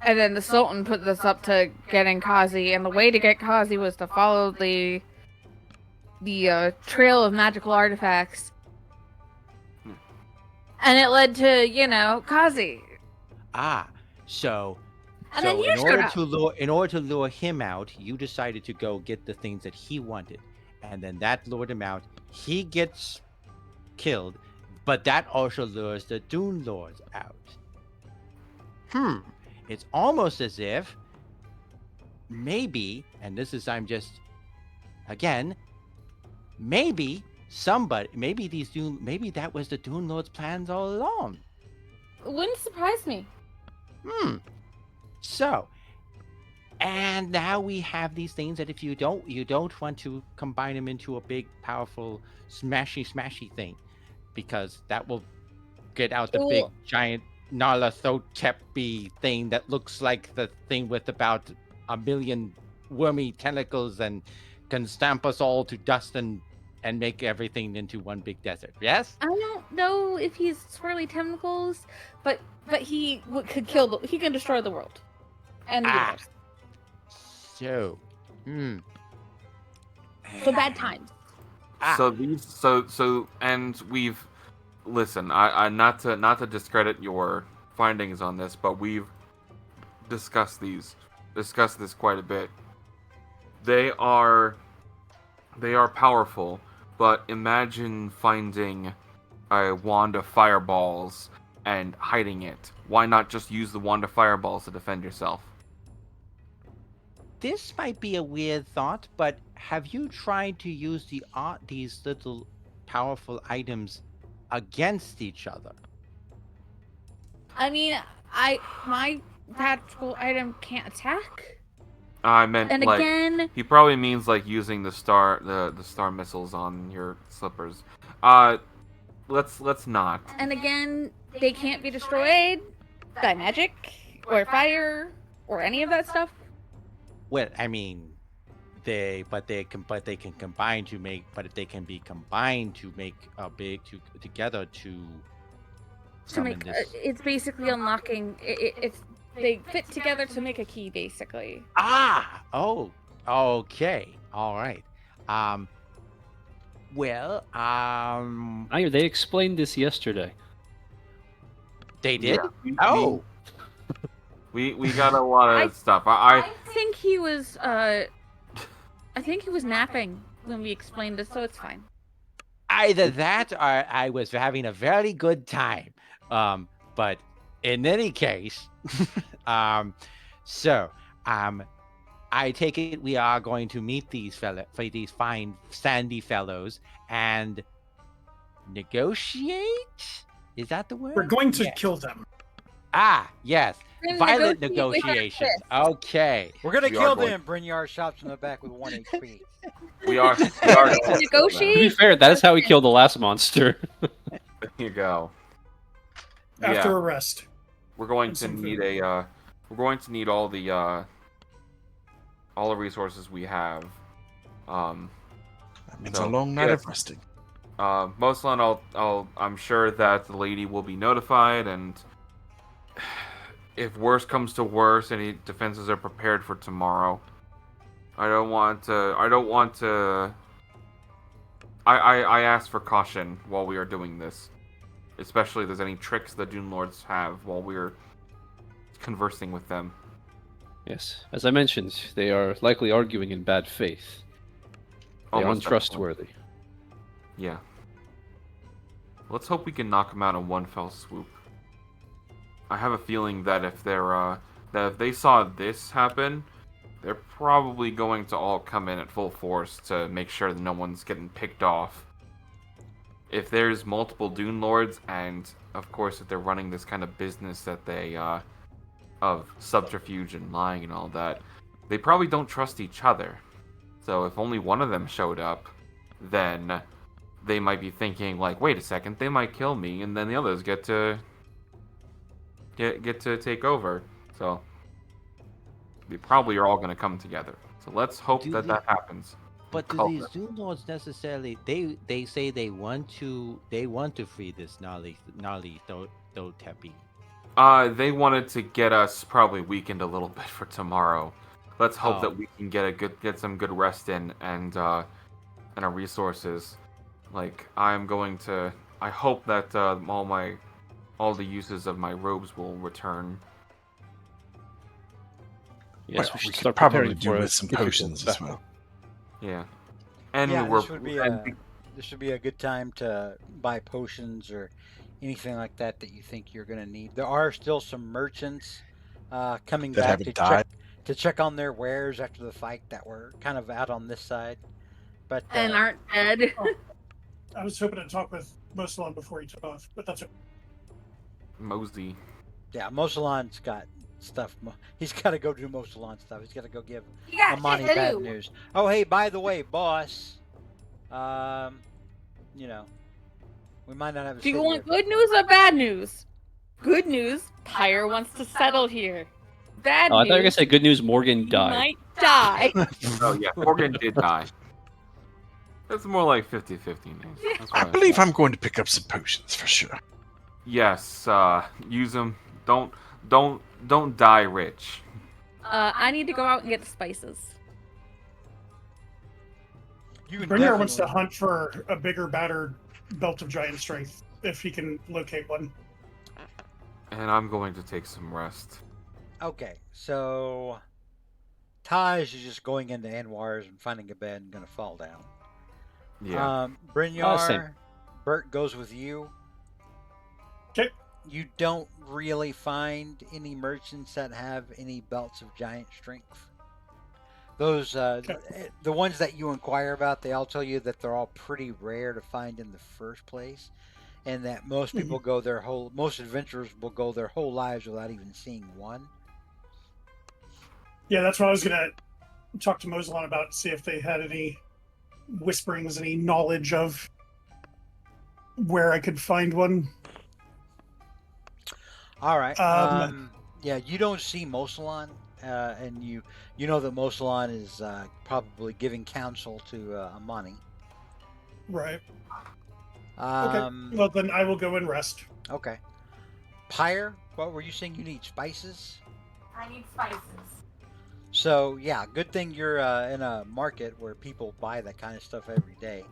And then the Sultan put this up to getting Kazi, and the way to get Kazi was to follow the trail of magical artifacts. And it led to, Kazi. So And then you in showed order up. in order to lure him out, you decided to go get the things that he wanted, and then that lured him out. He gets killed, but that also lures the Dune Lords out. It's almost as if maybe, and this is maybe maybe that was the Dune Lords' plans all along. It wouldn't surprise me. So, and now we have these things that if you don't want to combine them into a big, powerful, smashy thing, because that will get out the big, Well- giant Narlathotepi thing that looks like the thing with about 1 million wormy tentacles and can stamp us all to dust and make everything into one big desert. Yes? I don't know if he's swirly tentacles, but he could kill he can destroy the world and the Ah. universe. So, So bad times. So these, and we've listen. I not to discredit your findings on this, but we've discussed this quite a bit. They are powerful, but imagine finding a wand of fireballs and hiding it. Why not just use the wand of fireballs to defend yourself? this might be a weird thought, but have you tried to use these little powerful items against each other? I mean, my tactical item can't attack. I meant And like again, he probably means like using the star missiles on your slippers. Let's not. and again, they can't be destroyed by magic or fire or any of that stuff. Well, I mean, they can combine to make, but if they can be combined to make a big together to To summon make this. it's basically unlocking. It's they fit together to make a key, basically. Oh, okay, all right. Well, They explained this yesterday. they did. Yeah, Oh, we got a lot of stuff. I think he was napping when we explained this, so it's fine. either that or I was having a very good time. But in any case, so I take it we are going to meet these fine sandy fellows and negotiate. Is that the word? We're going to Yeah. kill them. Yes. We're gonna Violent negotiate with our negotiations. fists. Okay. We're gonna We are kill going- them. Brynjar shots in the back with 1 HP. we are To To be negotiate. fair, that is how we killed the last monster. There you go. After Yeah, a rest. we're going and to some need food. we're going to need all the resources we have. That means So, a long night yes. of resting. Mostly, I'm sure that the lady will be notified, and if worse comes to worse, any defenses are prepared for tomorrow. I ask for caution while we are doing this, especially if there's any tricks the Dune Lords have while we're conversing with them. Yes, as I mentioned, they are likely arguing in bad faith. They are Almost untrustworthy. Yeah. Let's hope we can knock them out in one fell swoop. I have a feeling that if they saw this happen, they're probably going to all come in at full force to make sure that no one's getting picked off. If there's multiple Dune Lords, and of course if they're running this kind of business that they of subterfuge and lying and all that, they probably don't trust each other. So if only one of them showed up, then they might be thinking like, wait a second, they might kill me, and then the others get to take over. So they probably are all going to come together. So let's hope Do that the- happens. But do Call these them. Dune Lords necessarily? They say they want to free this Tepi. They wanted to get us probably weakened a little bit for tomorrow. Let's hope Oh. that we can get some good rest in and our resources. Like I hope that all the uses of my robes will return. Yes, Well, we should could start probably preparing do for with a some difficult potions as battle. well. Yeah, and Yeah, we're this would be and this would be a good time to buy potions or anything like that you think you're going to need. There are still some merchants coming That back haven't died. to check on their wares after the fight that were kind of out on this side. But And aren't dead. I was hoping to talk with Mosalon before he took off, but that's it. Mosey. yeah, Mosalon's got stuff. He's got to go do Mosalon stuff. He's got to go give You got Amani shit to bad do. news. Oh, hey, by the way, boss. You know, we might not have a Do you city want yet, good news or bad news? Good news, Pyre wants to settle here. Bad Oh, I thought you were gonna news, say good news. Morgan you died. might die. Oh yeah, Morgan did die. It's more like 50-50 names. That's I what believe I'm going to pick up some potions for sure. Yes, use them. Don't die rich. I need to go out and get the spices. You can Brynjar wants to definitely- hunt for a bigger, battered belt of giant strength if he can locate one. And I'm going to take some rest. Okay, so Taj is just going into Anwar's and finding a bed and gonna fall down. Yeah. Brynjar, same. Bert goes with you. 'Kay. You don't really find any merchants that have any belts of giant strength. Those, the ones that you inquire about, they all tell you that they're all pretty rare to find in the first place, and that most people most adventurers will go their whole lives without even seeing one. Yeah, that's what I was gonna talk to Mosalon about, see if they had any whisperings, any knowledge of where I could find one. All right. Um, Yeah, you don't see Mosalon, and you know that Mosalon is probably giving counsel to Amani. Right. Um, Well, then I will go and rest. okay. Pyre, what were you saying? You need spices. I need spices. So yeah, good thing you're in a market where people buy that kind of stuff every day.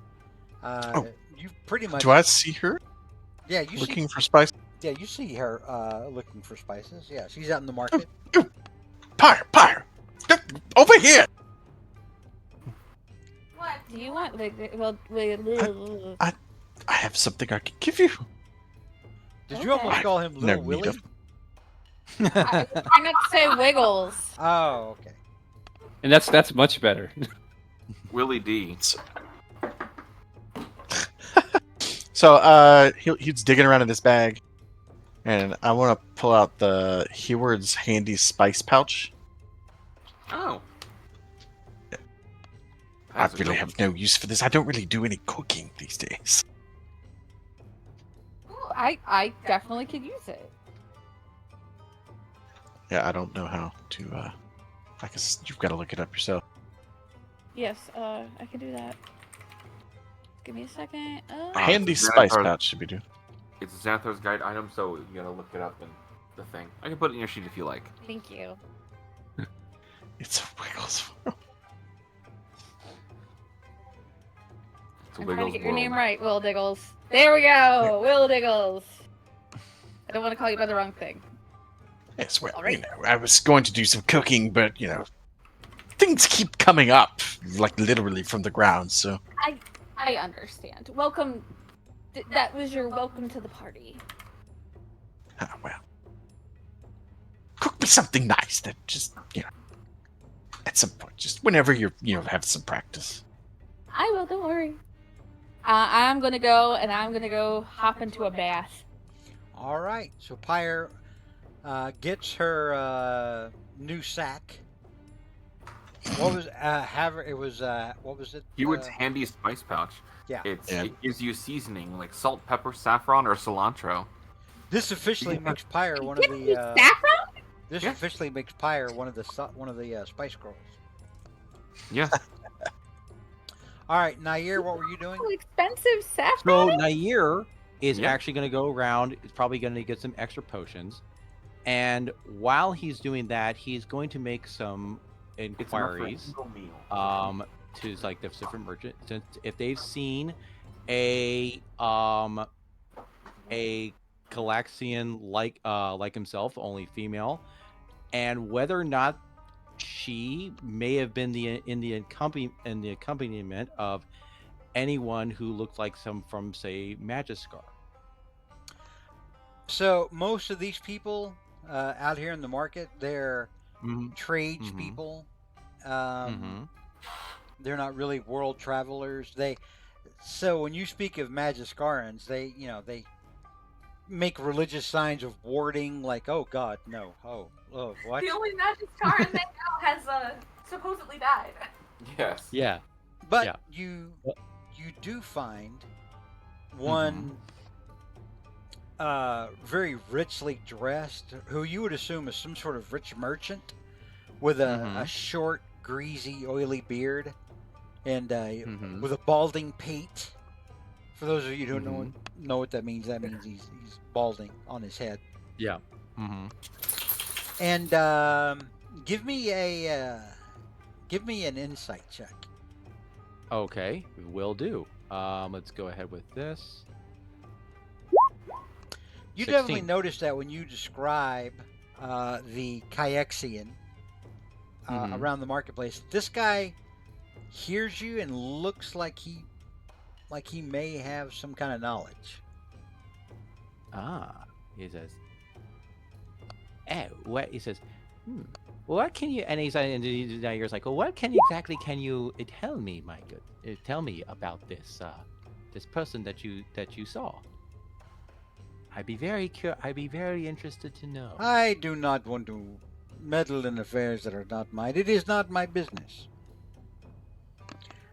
You pretty much. Do I see her Yeah, you looking see. for spice? Yeah, you see her looking for spices. Yeah, she's out in the market. Pyre! Over here! What do you want? I have something I can give you. Did you almost Okay. call him No Little need Willie? of- I was trying not to say Wiggles. Oh, okay. And that's much better. Willie D. So he's digging around in this bag, and I want to pull out the Heward's handy spice pouch. Oh. I That's a really good have no use for this. I don't really do any cooking these days. Ooh, I definitely could use it. Yeah, I don't know how to. I guess you've got to look it up yourself. Yes, I can do that. Give me a second. Handy so spice Xanthar- pouch should be doing. It's a Xanthar's guide item, so you gotta look it up in the thing. I can put it in your sheet if you like. Thank you. It's a Wiggles. It's a I'm trying to Wiggles get your name world. right, Will Diggles. There we go, Will Diggles. I don't want to call you by the wrong thing. Yes, well, All right. you know, I was going to do some cooking, but things keep coming up, like literally from the ground. So I understand. Welcome. That was your welcome to the party. well, cook me something nice that just at some point, just whenever you're have some practice. I will. Don't worry. I'm gonna go and I'm gonna go hop into a bath. All right. So Pyre gets her new sack. What was it was what was it? Heward's handy spice pouch. Yeah. It gives you seasoning like salt, pepper, saffron, or cilantro. This officially makes Pyre one of Give me the. saffron? This Yeah. officially makes Pyre one of the spice girls. Yeah. All right, Nair, what were you doing? Oh, expensive So saffron. Nair is Yeah. actually going to go around. He's probably going to get some extra potions, and while he's doing that, he's going to make some It's enough for a inquiries single meal. to like the different merchants since if they've seen a Galaxian like himself, only female, and whether or not she may have been in the accompaniment of anyone who looked like some from say Magiskar. So most of these people out here in the market, they're Mhm. tradespeople. Mhm. They're not really world travelers. So when you speak of Magiscarans, they make religious signs of warding, like, "Oh God, no! Oh, what?" The only magic star in that now has supposedly died. Yes. Yeah. But Yeah. you do find Mm-hmm. one very richly dressed, who you would assume is some sort of rich merchant, with a Mhm. short, greasy, oily beard, and Mhm. with a balding pate. For those of you who Mhm. know what that means he's balding on his head. Yeah. Mm-hmm. And give me an insight check. Okay, will do. Let's go ahead with this. You 16. definitely notice that when you describe the Kyexian Mhm. around the marketplace, this guy hears you and looks like he may have some kind of knowledge. He says, "Oh, what?" He says, "What can you?" And now you're like, "Well, what exactly can you tell me, my good? Tell me about this person that you saw. I'd be very interested to know." I do not want to meddle in affairs that are not mine. It is not my business.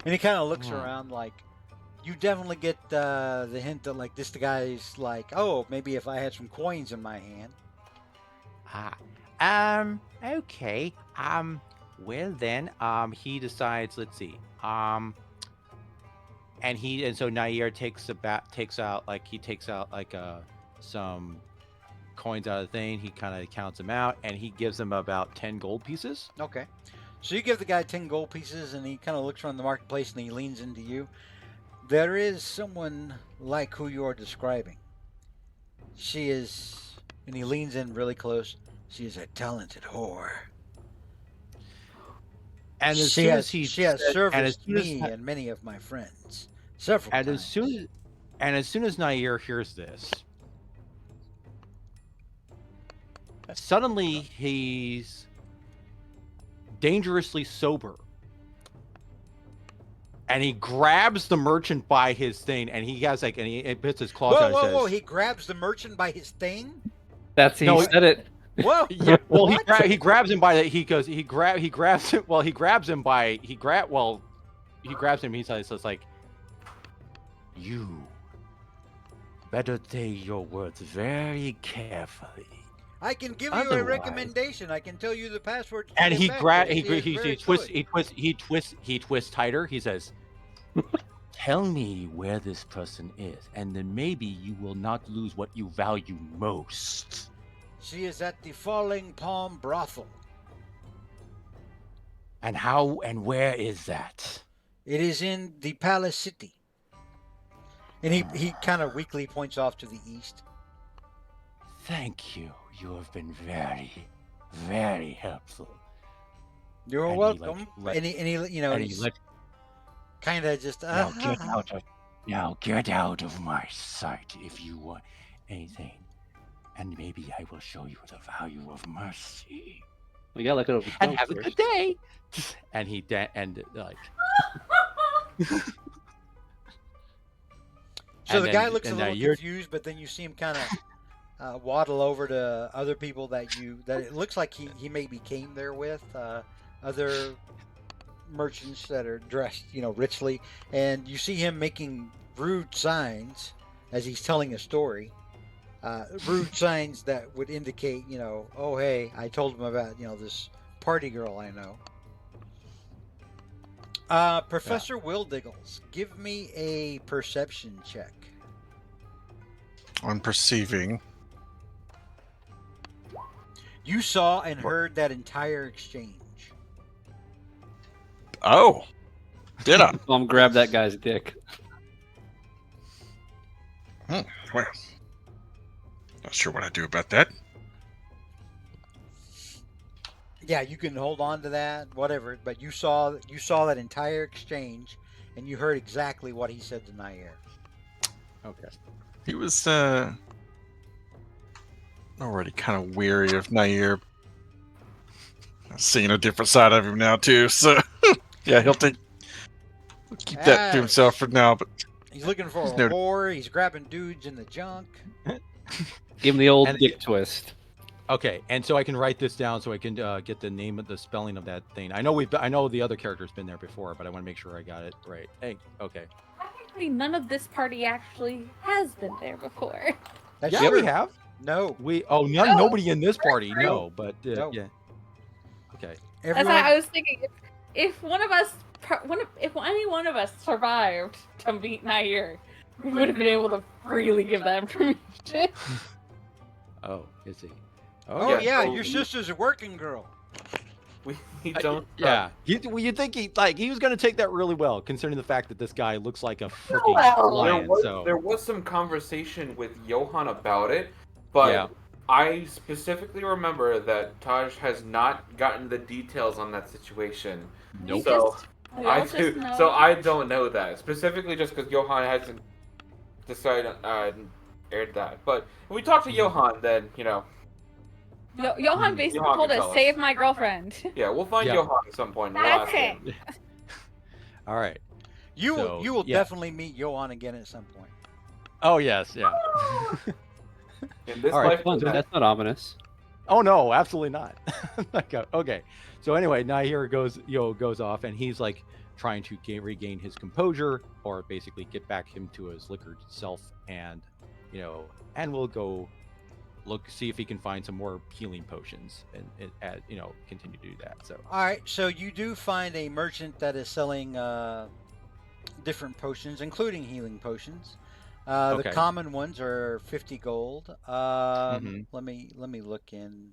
And he kind of looks around like, you definitely get the hint that like the guy's like, oh, maybe if I had some coins in my hand. Okay. Well then, he decides. Let's see. And so Nair takes out some coins out of the thing. He kind of counts them out, and he gives them about 10 gold pieces. Okay. So you give the guy 10 gold pieces, and he kind of looks around the marketplace, and he leans into you. There is someone like who you're describing. She is, and he leans in really close. She is a talented whore. And as she soon has as he she has said- and as serviced soon as me Na- and many of my friends several and times. as soon as Nair hears this, suddenly he's dangerously sober. And he grabs the merchant by his thing, and he has and he puts his claws out and says, He grabs the merchant by his thing? That's he said it. Whoa. Yeah, well, What? he grabs him by the. He grabs him. Well, he grabs him by. He grabs him. He says, like, you better say your words very carefully. I can give you a Otherwise- recommendation. I can tell you the password. to And get he back grab there. he She is he, very he twists good. he twists tighter. He says, "Tell me where this person is, and then maybe you will not lose what you value most." She is at the Falling Palm Brothel. And how and where is that? It is in the Palace City. And he kind of weakly points off to the east. Thank you. You have been very, very helpful. You're And he, welcome. like, and he you know, And he he's let kind of just now get out of my sight if you want anything, and maybe I will show you the value of mercy. We got like it over And have a good day. And he like. So And the then- guy looks a and little now you're- confused, but then you see him kind of waddle over to other people that it looks like he maybe came there with other merchants that are dressed, richly, and you see him making rude signs as he's telling a story. Rude signs that would indicate, oh hey, I told him about this party girl I know. Professor Wildiggles, give me a perception check. On perceiving. You saw and heard that entire exchange. Oh, did I? Grab that guy's dick. Well, not sure what I do about that. Yeah, you can hold on to that, whatever. But you saw that entire exchange, and you heard exactly what he said to Nair. Okay. He was already kind of weary of Nair. Seeing a different side of him now too, so yeah, he'll keep that to himself for now. But He's looking for a He's no- whore. He's grabbing dudes in the junk. Give him the old And- dick twist. Okay, and so I can write this down so I can get the name of the spelling of that thing. I know the other character's been there before, but I want to make sure I got it right. Hey, okay. Technically, none of this party actually has been there before. That's Yeah, true. we have. No. Nobody in this party. No, but No. yeah. Okay. That's Everyone, why I was thinking, if one of us, if any one of us survived to meet Nair, we would have been able to freely give that information. Oh, is he? oh yeah, so your sister's a working girl. We don't. Yeah. You think he was gonna take that really well, considering the fact that this guy looks like a freaking well. lion. There was some conversation with Johan about it, but Yeah. I specifically remember that Taj has not gotten the details on that situation. Nope. So We all I just do. know- So I don't know that specifically, just because Johan hasn't decided aired that. But when we talk to Johan, then Johan basically Johan told can us, tell us. "Save my girlfriend." yeah, we'll find Yeah. Johan at some point. And we'll That's ask him. it. All right. You So, will yeah. definitely meet Johan again at some point. Oh yes, yeah. In this All right, life, Fun, that's not ominous. Oh no, absolutely not. Okay. So anyway, Nair goes off, and he's like trying to regain his composure, or basically get back him to his liquored self, and and we'll go see if he can find some more healing potions, and continue to do that. So All right, so you do find a merchant that is selling different potions, including healing potions. Okay. The common ones are 50 gold. Mhm. Let me look in.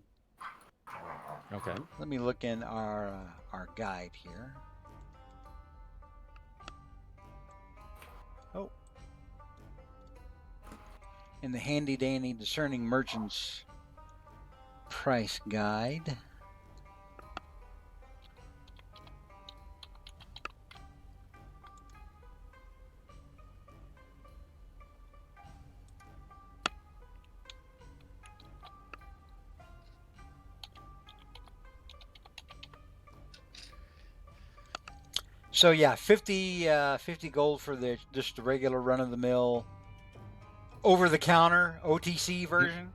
okay. Let me look in our guide here. Oh. In the handy dandy discerning merchants price guide. So yeah, 50 gold for just the regular run of the mill, over the counter OTC version.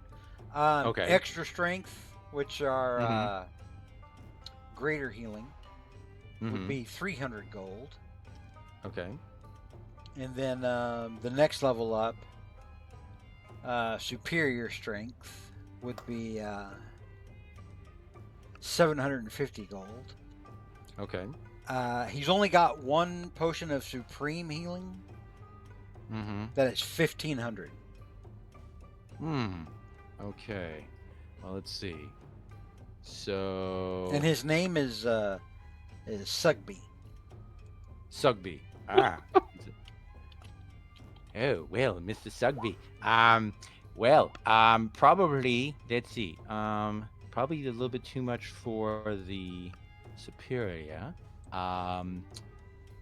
Okay. Extra strength, which are Mhm. greater healing, would Mhm. be 300 gold, Okay. and then the next level up, superior strength, would be 750 gold. Okay. He's only got one potion of supreme healing. Mm-hmm. That is 1500. Okay. Well, let's see. So. And his name is Sugby. Sugby. Ah. Oh well, Mr. Sugby. Probably. Let's see. Probably a little bit too much for the superior.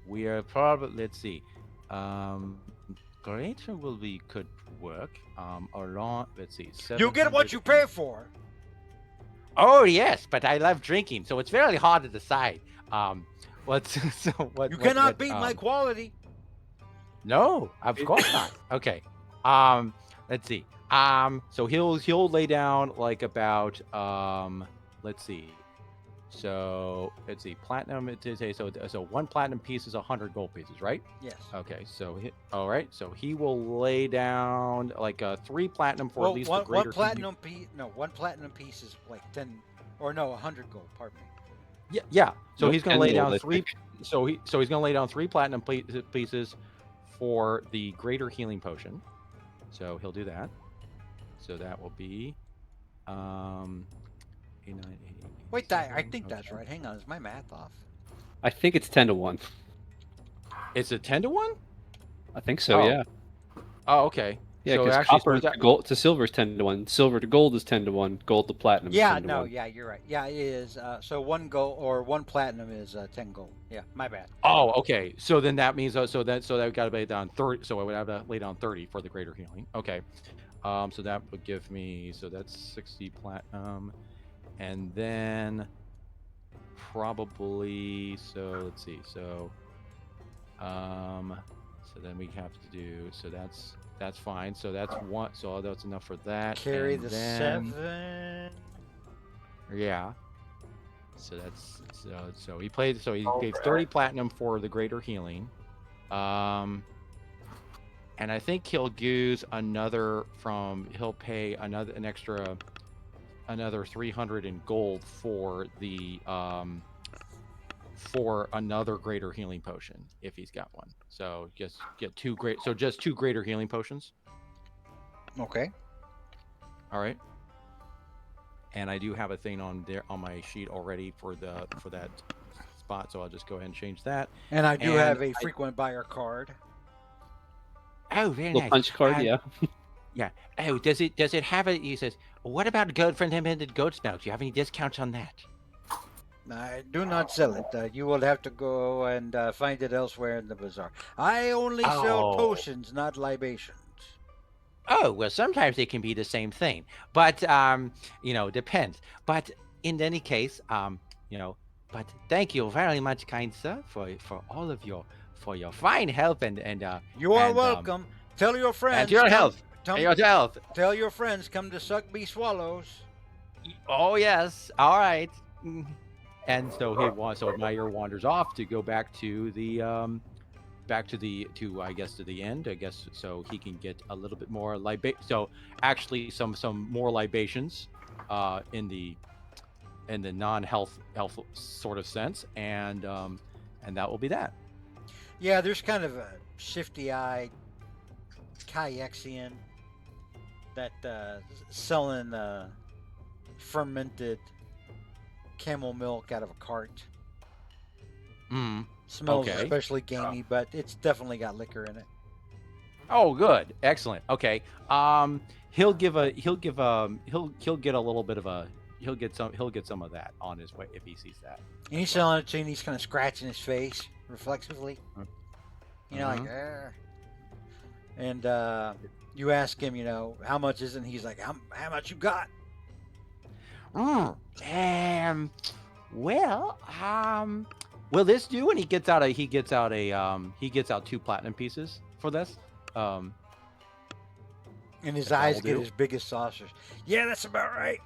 We are probably. Let's see. Greater could work. Along. Let's see. You get what you pay for. Oh yes, but I love drinking, so it's very hard to decide. What? You cannot beat my quality. No, of course not. Okay. Let's see. So he'll lay down like about let's see. So let's see. Platinum. So one platinum piece is 100 gold pieces, right? Yes. Okay. So all right. So he will lay down like 3 platinum for at least the greater. One platinum piece. No, one platinum piece is like 10, or no, 100 gold. Pardon me. Yeah. So Nope, he's gonna 10 lay gold, down I 3. think. So he's gonna lay down 3 platinum pieces for the greater healing potion. So he'll do that. So that will be 89, 88, Wait, I 87, think that's okay. right. Hang on, is my math off? I think it's 10-1. It's a 10 to 1? I think so. Oh. Yeah. Oh, okay. Yeah, So because actually, copper suppose to gold to silver is 10-1. Silver to gold is 10-1. Gold to platinum. Yeah, is 10-1. no, yeah, you're right. Yeah, it is. So one gold or one platinum is 10 gold. Yeah, my bad. Oh, okay. So then that means so that we got to lay down 30. So I would have to lay down 30 for the greater healing. Okay. So that would give me that's 60 platinum, and then probably let's see. So then we have to do that's that's fine. So that's one. So that's enough for that. Carry and the then, 7. Yeah. So that's so he played. So he gave Alright. 30 platinum for the greater healing. And I think he'll use another he'll pay an extra another 300 in gold for the for another greater healing potion if he's got one. So just get just two greater healing potions. Okay. All right. And I do have a thing on there on my sheet already for that spot, so I'll just go ahead and change that. And I do And have a frequent buyer card. Oh, very Little nice. punch card, yeah. Yeah. Oh, does it have a? He says, what about goat fermented goat's milk? Do you have any discounts on that? I do not sell it. You will have to go and find it elsewhere in the bazaar. I only sell Oh. potions, not libations. Oh, well, sometimes it can be the same thing, but depends. But in any case, but thank you very much, kind sir, for all of your fine help and You are and, welcome. Tell your friends. and your come- health. come- And your health. Tell your friends come to Suckbee Swallows. Oh yes, all right. And so Meyer wanders off to go back to the to the end, I guess, so he can get a little bit more so actually some more libations in the non-health sort of sense, and that will be that. Yeah, there's kind of a shifty-eyed Kyexian that selling fermented camel milk out of a cart. Smells Okay. especially gamey, but it's definitely got liquor in it. Oh, good, excellent. Okay, he'll get a little bit of a he'll get some of that on his way if he sees that. And he's selling it to you, and he's kind of scratching his face reflexively. Like, Mhm. "Arr." And you ask him, how much is it? And he's like, how much you got? Will this do? And he gets out 2 platinum pieces for this. And his That eyes will get do. as big as saucers. Yeah, that's about right.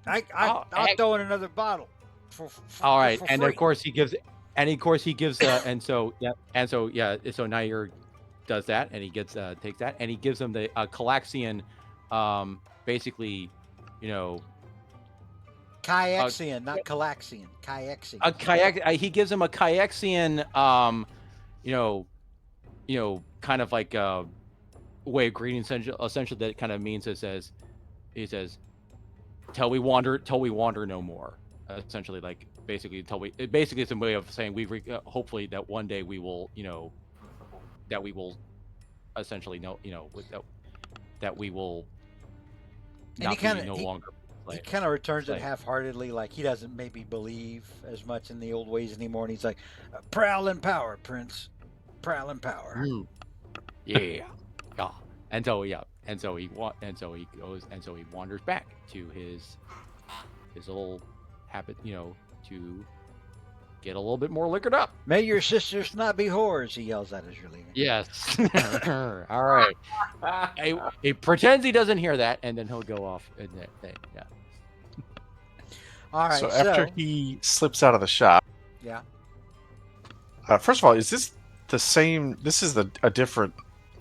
Oh, I'll throw in another bottle. For All right, for and free. of course he gives, so Nair does that, and he takes that, and he gives him the Calaxian, basically, Kyexian, not Calaxian. Kyexian. a kayak. He gives him a Kyexian, kind of like a way of greeting, essentially that kind of means he says, till we wander no more. Essentially, like basically it's a way of saying hopefully that one day we will, that we will essentially know, that we will And not be no longer. He kind of returns it like- half-heartedly, like he doesn't maybe believe as much in the old ways anymore. And he's like, "Prowl in power, Prince. Prowl in power." Yeah. And so he wanders back to his little habit, to get a little bit more liquored up. May your sisters not be whores, he yells out as you're leaving. Yes. All right. He pretends he doesn't hear that, and then he'll go off. And yeah. All right. So after he slips out of the shop, yeah. First of all, is this the same? This is a different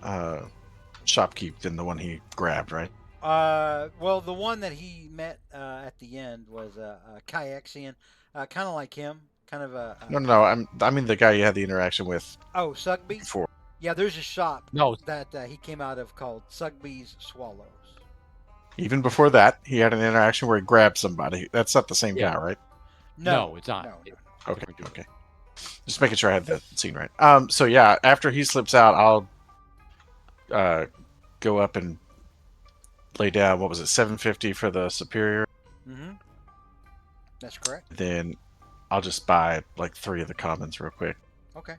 shopkeep than the one he grabbed, right? Well, the one that he met at the end was a Kyexian, kind of like him, kind of a. No. I mean the guy you had the interaction with Oh, Suckbee. before. Yeah, there's a shop No. that he came out of called Suckbee's Swallows. Even before that, he had an interaction where he grabbed somebody. That's not the same guy, right? No, it's not. No. Okay. Okay. Just making sure I had that scene right. So yeah, after he slips out, I'll go up and lay down. What was it? 750 for the superior. Mm-hmm. That's correct. Then I'll just buy like 3 of the commons real quick. Okay.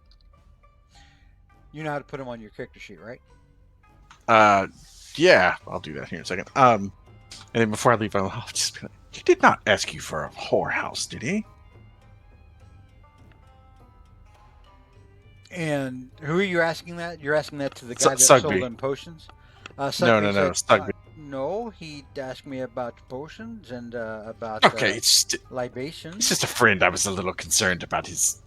You know how to put them on your character sheet, right? Yeah, I'll do that here in a second. And then before I leave, I'll just be like, he did not ask you for a whorehouse, did he? And who are you asking that? You're asking that to the Su- guy that sold Sugby. them potions? No, Sugby said, Sugby. no, he asked me about potions and about Okay, it's libations. just a friend. I was a little concerned about his.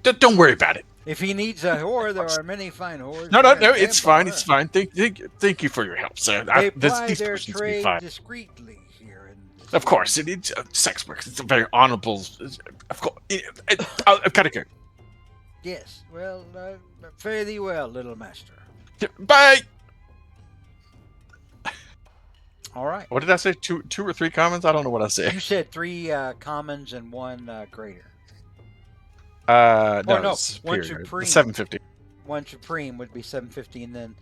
Don't worry about it. If he needs a whore, there are many fine whores. No, here in it's fine. Cambar. It's fine. Thank you for your help, sir. They ply These their potions will be trade fine. discreetly here in this Of course, it's sex work. It's a very honorable. Of course, I've got to go. Yes, well, fare thee well, little master. Bye. All right. What did I say? Two or three commons? I don't know what I said. You said 3 commons and 1 greater. No, no, it's one superior. supreme. 750. 1 supreme would be 750, and then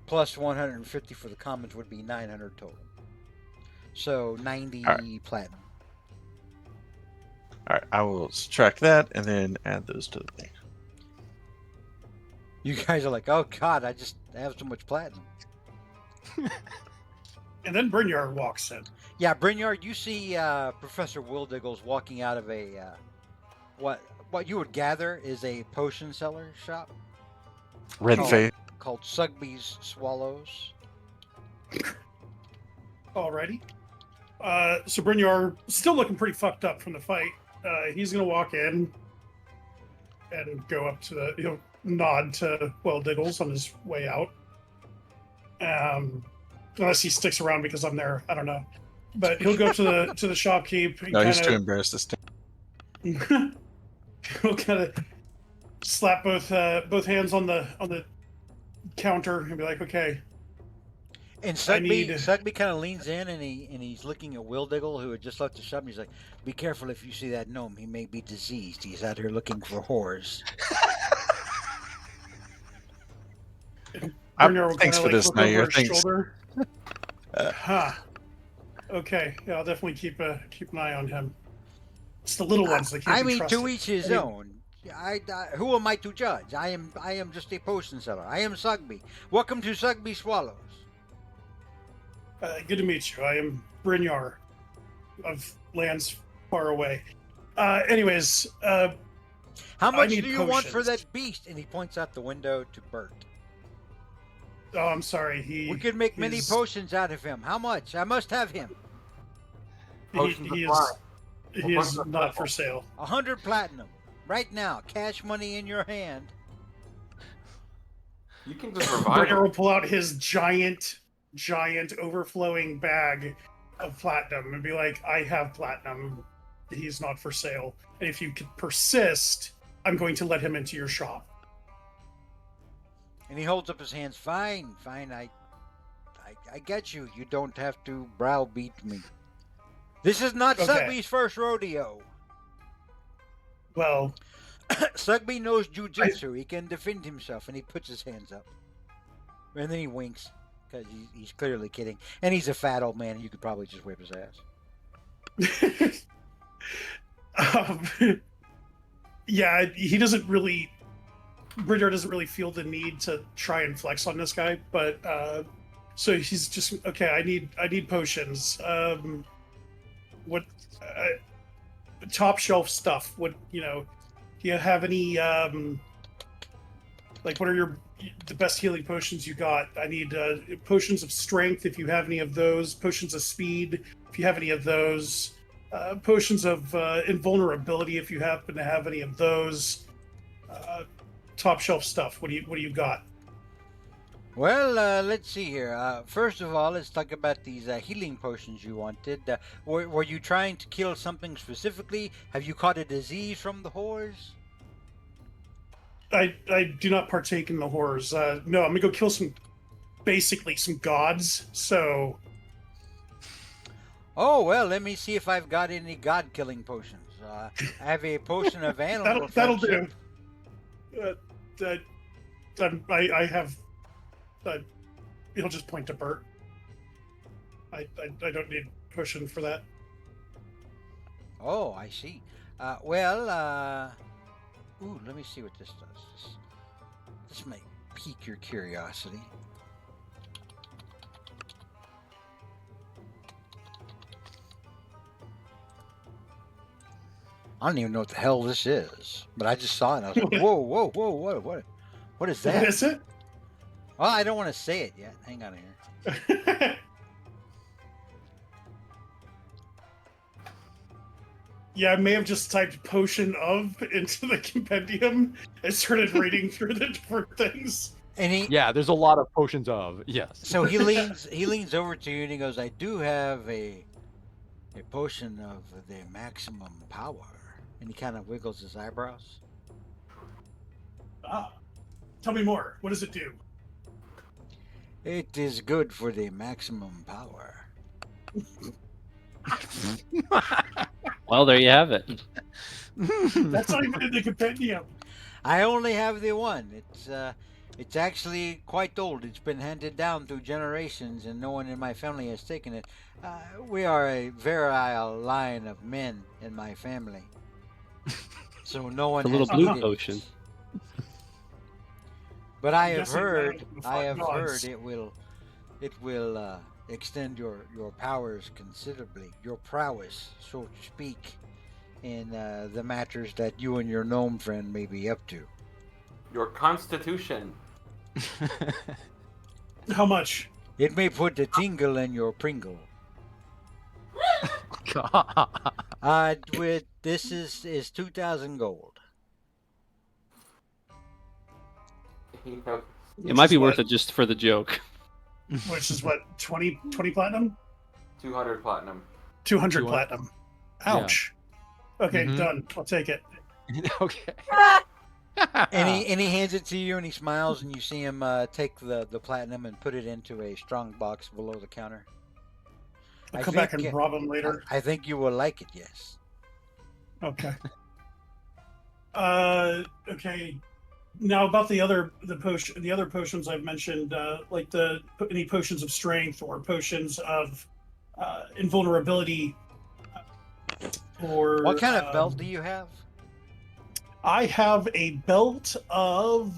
plus 150 for the commons would be 900 total. So 90 platinum. All right, I will subtract that and then add those to the thing. You guys are like, oh god, I just have so much platinum. And then Brynjar walks in. Yeah, Brynjar, you see Professor Wildiggles walking out of a what you would gather is a potion seller shop Red face. called Sugby's Swallows. Alrighty. So Brynjar, still looking pretty fucked up from the fight. He's gonna walk in and go up to the, nod to Diggles on his way out. Unless he sticks around because I'm there, I don't know. But he'll go to the shopkeep. No, he's too embarrassed this time. He'll kind of slap both hands on the counter and be like, "Okay." And Sugby kind of leans in and he's looking at Wildiggle, who had just left the shop. And he's like, "Be careful if you see that gnome. He may be diseased. He's out here looking for whores." Thanks for this, Nair. Thanks. Okay. Yeah, I'll definitely keep an eye on him. It's the little ones that can't be trusted. To each his own. Who am I to judge? I am just a potion seller. I am Sugby. Welcome to Sugby Swallows. Good to meet you. I am Brynjar of lands far away. Anyways, how much do you want potions. for that beast? And he points out the window to Bert. Oh, I'm sorry. We could make many potions out of him. How much? I must have him. He is not for sale. 100 platinum. Right now. Cash money in your hand. You can just revive Brynjar will pull out his giant overflowing bag of platinum and be like, "I have platinum. He's not for sale. And if you could persist, I'm going to let him into your shop." And he holds up his hands. Fine. I get you. You don't have to browbeat me. This is not Sugby's first rodeo. Well, Sugby knows jujitsu. He can defend himself, and he puts his hands up. And then he winks, because he's clearly kidding. And he's a fat old man, and you could probably just whip his ass. Yeah, he doesn't really... Brynjar doesn't really feel the need to try and flex on this guy, but so he's just, okay, I need potions. What top shelf stuff? What, do you have any like, what are the best healing potions you got? I need potions of strength if you have any of those, potions of speed if you have any of those, potions of invulnerability if you happen to have any of those. Top shelf stuff. What do you got? Well, let's see here. First of all, let's talk about these healing potions you wanted. Were you trying to kill something specifically? Have you caught a disease from the whores? I do not partake in the horrors. No, I'm gonna go kill some gods. So. Oh well, let me see if I've got any god-killing potions. I have a potion of animal. that'll do. I have. He'll just point to Bert. I don't need potion for that. Oh, I see. Ooh, let me see what this does. This might pique your curiosity. I don't even know what the hell this is, but I just saw it. And I was like, whoa, what is What that? is it? Well, I don't want to say it yet. Hang on here. Yeah, I may have just typed potion of into the compendium and started reading through the different things. And he, Yeah, there's a lot of potions of. Yes. so he leans over to you and he goes, I do have a potion of the maximum power. And he kind of wiggles his eyebrows. Ah, tell me more. What does it do? It is good for the maximum power. Well, there you have it. That's not even in the compendium. I only have the one. It's actually quite old. It's been handed down through generations, and no one in my family has taken it. We are a virile line of men in my family, so no one The little has blue needed it. potion. But I I'm have guessing heard, that I have gods. heard it will extend your powers considerably, your prowess, so to speak, in the matters that you and your gnome friend may be up to. Your constitution. How much? It may put a tingle in your pringle. With this is 2,000 gold. You know, It might be worth it just for the joke. Which is what, 20 platinum? 200 platinum. 200 200. platinum. Ouch. Okay, Mhm. done. I'll take it. Okay. And he hands it to you, and he smiles, and you see him take the platinum and put it into a strong box below the counter. I'll I come back think, and rob him later. I think you will like it. Yes. Okay. Okay. Now about the other potions I've mentioned, like any potions of strength or potions of invulnerability, or What kind of belt do you have? I have a belt of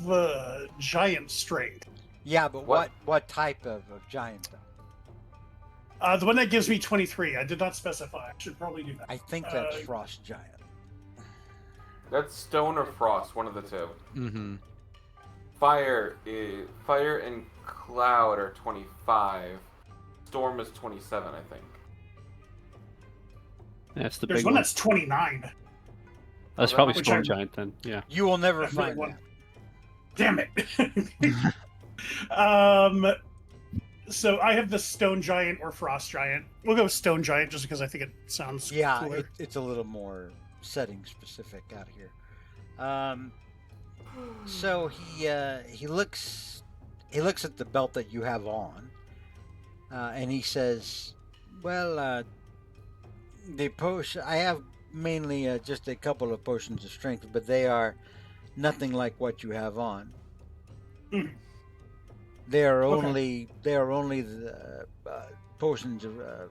giant strength. Yeah, but what type of giant belt? The one that gives me 23. I did not specify. I should probably do that. I think that's frost giant. That's stone or frost, one of the two. Mm-hmm. Fire and cloud are 25. Storm is 27, I think. That's the There's big one one. that's 29. That's probably Which Storm I- Giant then. Yeah. You will never I've find one. that. Damn it. So I have the stone giant or frost giant. We'll go with stone giant just because I think it sounds Yeah, cooler. it's a little more setting specific out here. So he looks at the belt that you have on, and he says, "Well, the potion I have mainly just a couple of potions of strength, but they are nothing like what you have on. Mhm. They are Okay. only the potions of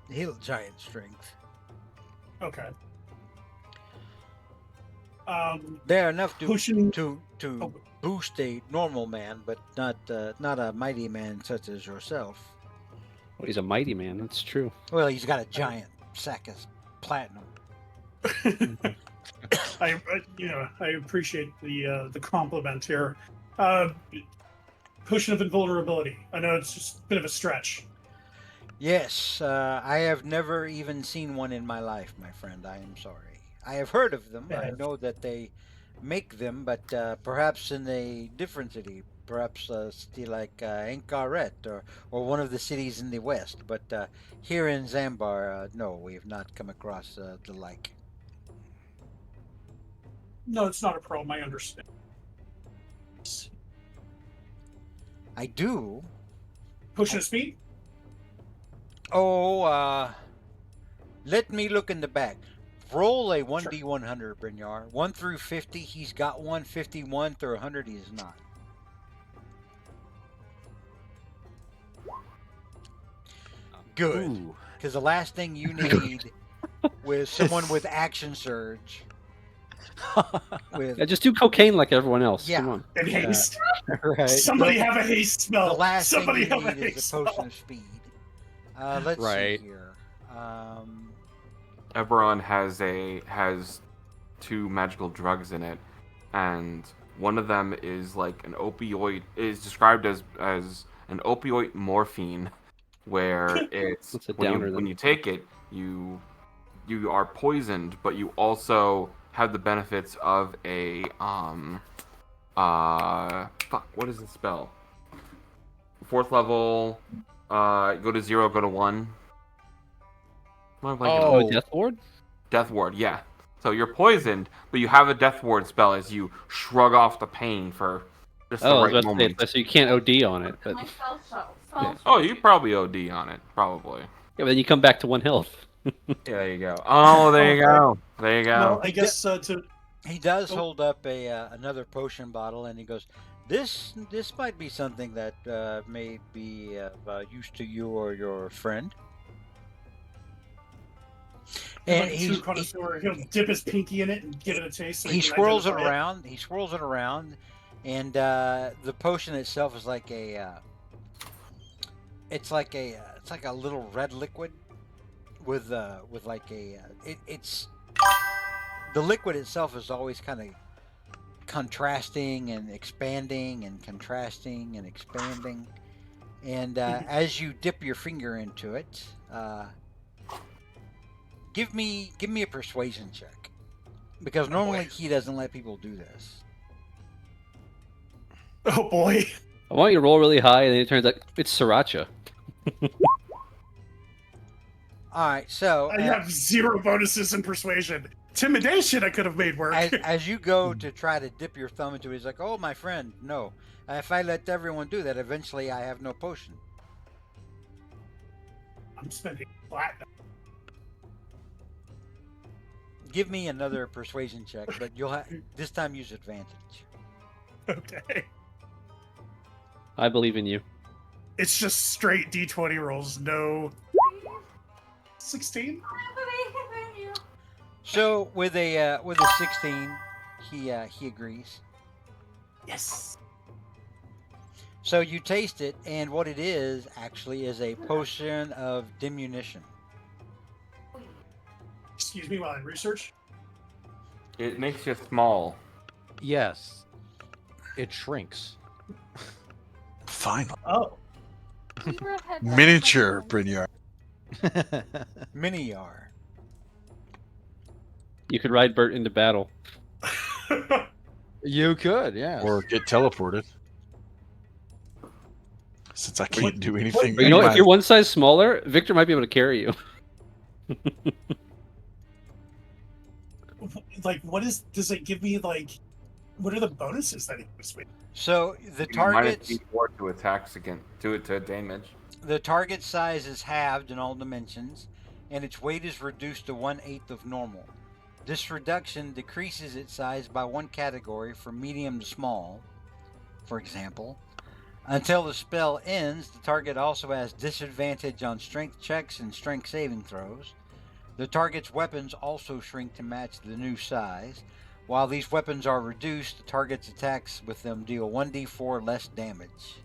hill giant strength. Okay. They are enough Potion. to Oh. boost a normal man, but not a mighty man such as yourself. Well, he's a mighty man. That's true. Well, he's got a giant sack of platinum. I appreciate the compliment here. Potion of invulnerability. I know it's just a bit of a stretch. Yes, I have never even seen one in my life, my friend. I am sorry. I have heard of them. I Yeah. know that they make them, but perhaps in a different city. Perhaps a city like Encaret or one of the cities in the west. But here in Zambar, no, we have not come across the like. No, it's not a problem. I understand. I do. Potion of speed. Oh, let me look in the back. Roll a 1d100, Brynjar. 1 through 50, he's got one. 51 through 100, he is not. Good. Ooh. Because the last thing you need with someone with action surge. With Yeah, just do cocaine like everyone else. Yeah. Come on. And haste. Right. Somebody have a haste the spell. last Somebody thing have you a need is haste a potion spell. of speed. Let's Right. see here. Eberron has two magical drugs in it, and one of them is like an opioid. Is described as an opioid morphine, where it's That's a when downer, you then. take it, you are poisoned, but you also have the benefits of a what is the spell? Fourth level, go to 0, go to 1. What am I blanking on? Oh, Death Ward? Death ward, yeah. So you're poisoned, but you have a death ward spell as you shrug off the pain for just the Oh, I was right about to say, moment. so you can't OD on it, but My spell shot. Yeah. Oh, you probably OD on it, probably. yeah, but then you come back to 1 health. Yeah, there you go. Oh, there you go. There you Well, go. I guess to He does Oh. hold up another potion bottle, and he goes, "This might be something that may be of use to you or your friend." And like a true connoisseur, he'll dip his pinky in it and give it a taste. So he can swirls it identify around. He swirls it around, and the potion itself is like it's like a little red liquid with like it's the liquid itself is always kind of contrasting and expanding and contrasting and expanding, and as you dip your finger into it, give me a persuasion check, because normally he doesn't let people do this. Oh boy. I want you to roll really high, and then it turns out it's sriracha. All right, so I have 0 bonuses in persuasion. Intimidation I could have made work. as you go to try to dip your thumb into it, he's like, "Oh, my friend, no. If I let everyone do that, eventually I have no potion." I'm spending platinum. Give me another persuasion check, but you'll this time use advantage. Okay. I believe in you. It's just straight D20 rolls, no 16? So with a 16, he agrees. Yes. So you taste it, and what it is actually is a potion of diminution. Excuse me while I research. It makes you small. Yes. It shrinks. Final. Oh. Miniature Brynjar. Miniar. You could ride Bert into battle. You could, yes. Or get teleported. Since I can't do anything. But you know what? If you're one size smaller, Victor might be able to carry you. Like, does it give me, like, what are the bonuses that it gives me? So the Minus target's D4 to attacks again, to damage. the target size is halved in all dimensions, and its weight is reduced to 1/8 of normal. This reduction decreases its size by 1 category from medium to small, for example. Until the spell ends, the target also has disadvantage on strength checks and strength saving throws. The target's weapons also shrink to match the new size. While these weapons are reduced, the target's attacks with them deal 1d4 less damage,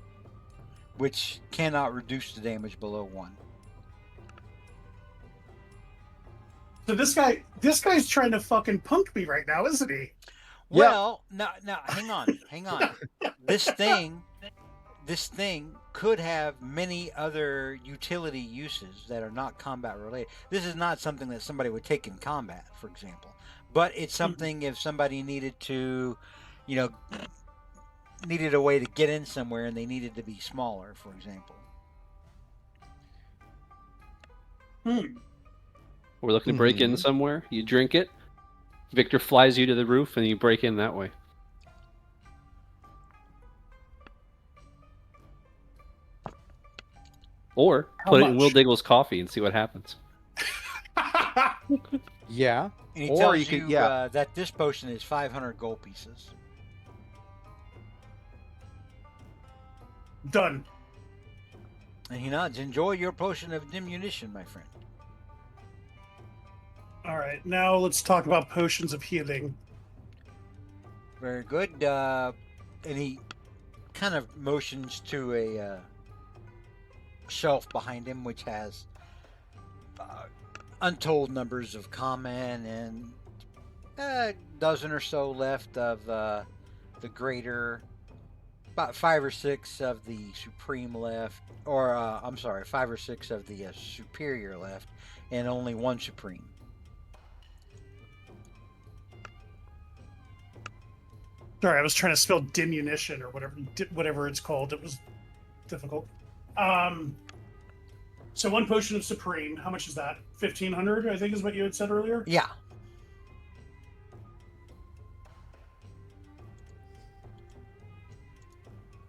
which cannot reduce the damage below 1. So this guy's trying to fucking punk me right now, isn't he? Well, no, hang on. This thing could have many other utility uses that are not combat related. This is not something that somebody would take in combat, for example. But it's something if somebody needed to, needed a way to get in somewhere and they needed to be smaller, for example. We're looking to break in somewhere. You drink it. Victor flies you to the roof, and you break in that way. Or How put it in much? Will Diggle's coffee and see what happens. Yeah. And he Or tells you could- yeah. that this potion is 500 gold pieces. Done. And he nods. Enjoy your potion of diminution, my friend. All right, now let's talk about potions of healing. Very good. And he kind of motions to a shelf behind him, which has untold numbers of common and a dozen or so left of the greater. About 5 or 6 of the supreme left, or I'm sorry, 5 or 6 of the superior left, and only one supreme. Sorry, I was trying to spell diminution or whatever it's called. It was difficult. So one potion of supreme. How much is that? 1,500, I think, is what you had said earlier. Yeah.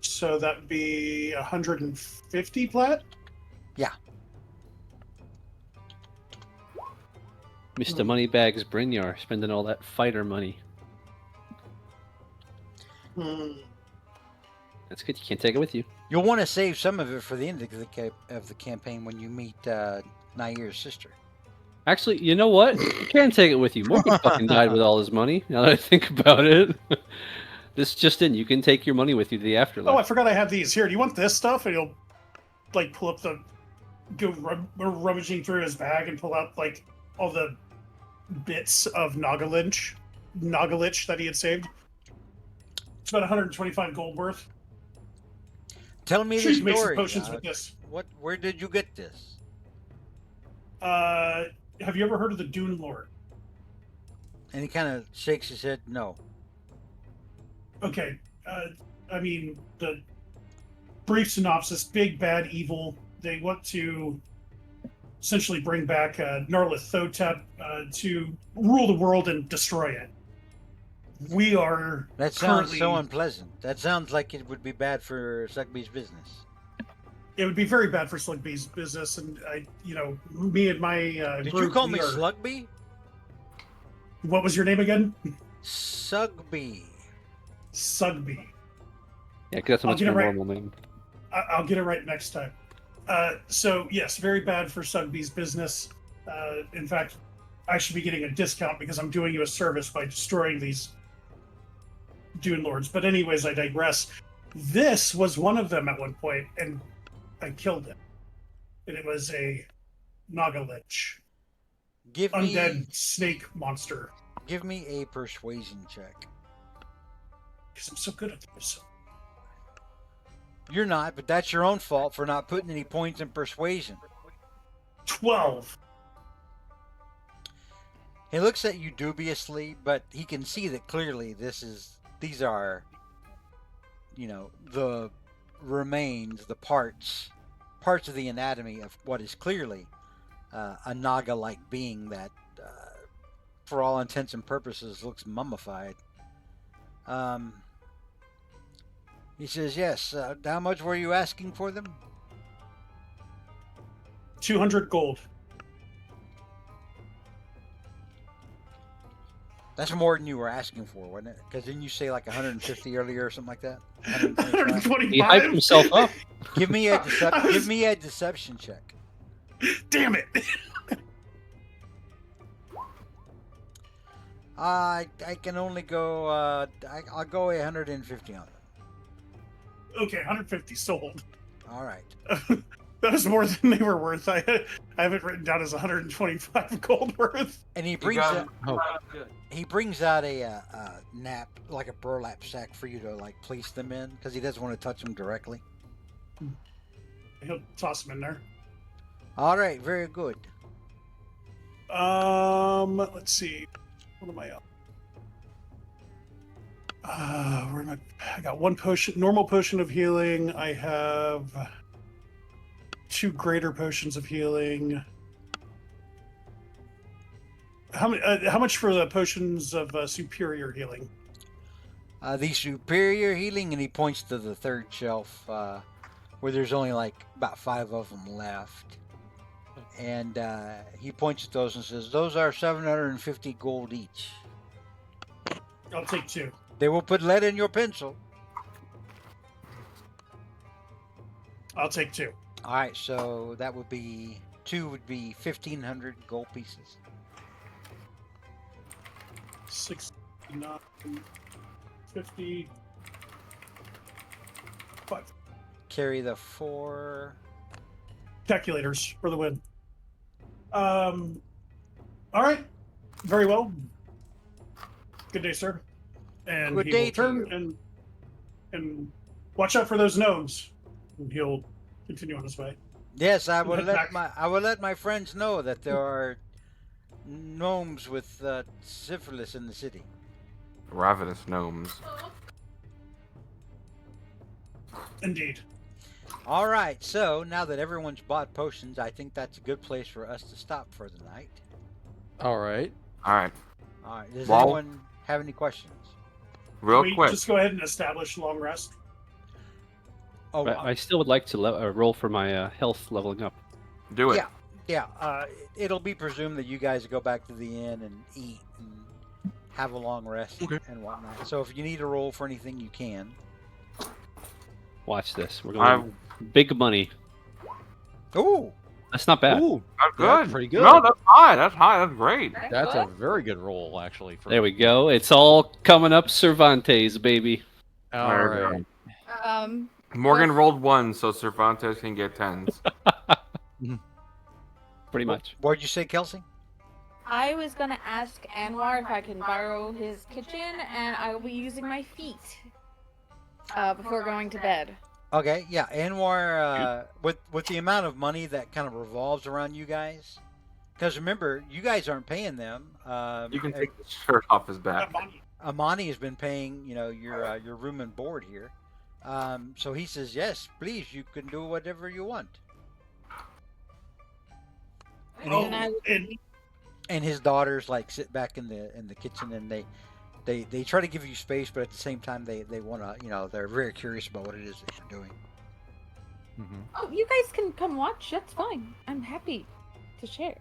So that would be 150 plat. Yeah. Mr. Moneybags Brynjar spending all that fighter money. That's good. You can't take it with you. You'll want to save some of it for the end of the campaign when you meet Nair's sister. Actually, you know what? You can take it with you. Morgan fucking died with all his money. Now that I think about it. This just in. You can take your money with you to the afterlife. Oh, I forgot I have these. Here, do you want this stuff? And he'll, like, pull up go rummaging through his bag and pull out, like, all the bits of Nagalich that he had saved. It's about 125 gold worth. Tell me Sure, the you can make some story. potions with this. Where did you get this? Have you ever heard of the Dune Lord? And he kind of shakes his head. No. Okay. I mean, the brief synopsis: big, bad, evil. They want to essentially bring back Narlathotep to rule the world and destroy it. We are That sounds currently... so unpleasant. That sounds like it would be bad for Sugby's business. It would be very bad for Slugby's business, and me and my Did group, you call we me are... Slugby? What was your name again? Sugby. Sugby. Yeah, because that's a I'll much get it more right. normal name. I'll get it right next time. So yes, very bad for Sugby's business. In fact, I should be getting a discount because I'm doing you a service by destroying these Dune Lords. But anyways, I digress. This was one of them at one point, and I killed it. And it was a Nagalich, undead snake monster. Give me a persuasion check. Because I'm so good at this. You're not, but that's your own fault for not putting any points in persuasion. 12. He looks at you dubiously, but he can see that clearly these are, the remains, the parts of the anatomy of what is clearly a Naga-like being that, for all intents and purposes, looks mummified. He says, yes, how much were you asking for them? 200 gold. That's more than you were asking for, wasn't it? Because didn't you say like 150 earlier or something like that? 125? 125? He hyped himself up. Give me a deception check. Damn it! I can only go. I'll go 150 on them. Okay, 150 sold. All right. That was more than they were worth. I have it written down as 125 gold worth. And he You brings got out, good. he brings out a nap, like a burlap sack for you to like place them in, because he doesn't want to touch them directly. He'll toss them in there. All right, very good. Let's see. What am I up? Where am I? I got one potion, normal potion of healing. I have 2 greater potions of healing. How much for the potions of superior healing? The superior healing, and he points to the third shelf, where there's only like about 5 of them left. And he points at those and says, those are 750 gold each. I'll take 2. They will put lead in your pencil. I'll take 2. All right, so that would be 2 would be 1,500 gold pieces. 69, 50, 5. Carry the 4. Calculators for the win. All right. Very well. Good day, sir. And Good he day will to turn and watch out for those gnomes. And he'll continue on his way. Yes, I And will head let back. my friends know that there are gnomes with syphilis in the city. Ravenous gnomes. Indeed. All right, so now that everyone's bought potions, I think that's a good place for us to stop for the night. All right. All right. All right, does Well- anyone have any questions? Real Can we quick. just go ahead and establish long rest? Oh, I still would like to roll for my health leveling up. Do it. yeah. It'll be presumed that you guys go back to the inn and eat and have a long rest Okay. and whatnot. So if you need to roll for anything, you can. Watch this. We're going big money. Ooh, That's not bad. Ooh, That's good. that's pretty good. No, that's high. That's high. That's great. That's a very good roll, actually. For There we go. It's all coming up Cervantes, baby. All There we right. Um, Morgan rolled 1, so Cervantes can get 10s. Pretty much. what'd you say, Kelsey? I was gonna ask Anwar if I can borrow his kitchen, and I will be using my feet before going to bed. Okay, yeah, Anwar, with the amount of money that kind of revolves around you guys, because remember, you guys aren't paying them. You can take the shirt off his back. Amani has been paying, your room and board here. So he says, yes, please, you can do whatever you want. And, Oh, he- and and his daughters like sit back in the kitchen and they try to give you space, but at the same time they want to, they're very curious about what it is that you're doing. Mm-hmm. Oh, you guys can come watch. That's fine. I'm happy to share.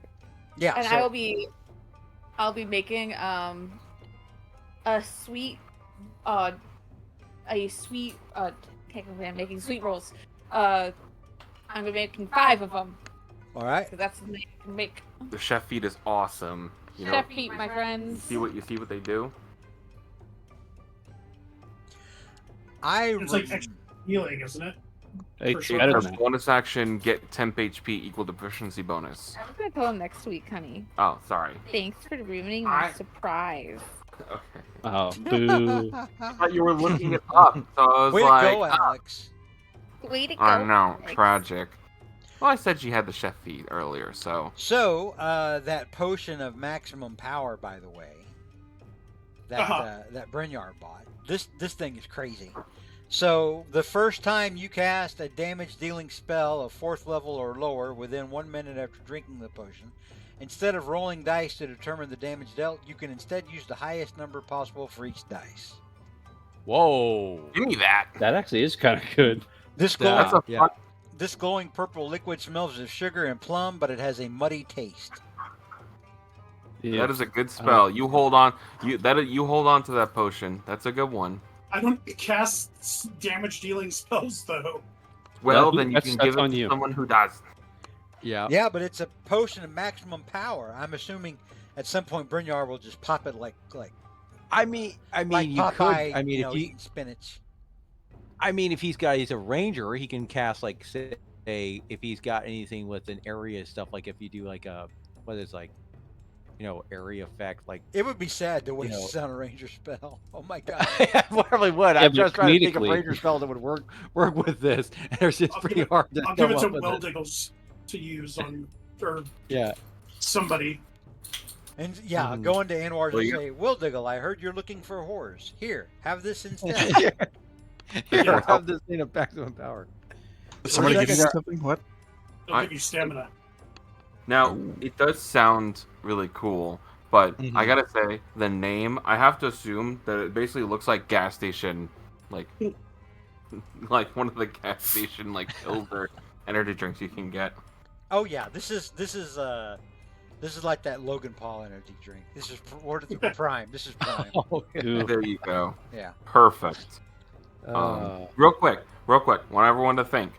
Yeah, And so, I'll be making a sweet can't believe I'm making sweet rolls. I'm gonna be making 5 of them all right. because that's something I can make. The chef feed is awesome. You know, Chef Pete, my friends. you see what they do? it's like extra healing, isn't it? It's sure. better For than that. bonus action, get temp HP equal to proficiency bonus. I'm gonna tell him next week, honey. Oh, sorry. Thanks for ruining my surprise. Okay. Oh, boo. I thought you were looking it up, so I was Way like, to go, Alex. Way to go. I know, Alex. tragic. Well, I said she had the chef feed earlier, so. So, that potion of maximum power, by the way, that Brynjar bought, this thing is crazy. So, the first time you cast a damage-dealing spell of 4th level or lower within 1 minute after drinking the potion, instead of rolling dice to determine the damage dealt, you can instead use the highest number possible for each dice. Whoa. Give me that. That actually is kind of good. This That's glowing, That's a fun. this glowing purple liquid smells of sugar and plum, but it has a muddy taste. Yeah. That is a good spell. You hold on. You hold on to that potion. That's a good one. I don't cast damage-dealing spells though. Well, That- then you that's- can give that's it on to you. someone who does. Yeah. Yeah, but it's a potion of maximum power. I'm assuming at some point Brynjar will just pop it like I mean, like you could. Popeye, I mean, if you, eating spinach. he's a ranger, he can cast like say if he's got anything with an area stuff, like if you do like a what is like, area effect, like It would be sad to waste know. this on a ranger spell. Oh my god. I probably would. Yeah, I'm but just trying to think of comedically- ranger spell that would work with this. And it's just I'll pretty give it- hard to I'll come give it to up with Well it. Diggles to use on or Yeah. somebody. And yeah, Mhm. go into Anwar Well, and you- say, Wildiggle, I heard you're looking for whores. Here, have this instead. Here, Yeah. have this thing of maximum power. Somebody We're give you checking something? What? They'll give you stamina. Now, it does sound really cool, but I Mhm. gotta say, the name, I have to assume that it basically looks like gas station, like, like one of the gas station, like, pills or energy drinks you can get. Oh yeah, this is like that Logan Paul energy drink. This is prime. This is prime. Oh, Ooh. There you go. Yeah. Perfect. uh, Real quick, want everyone to think.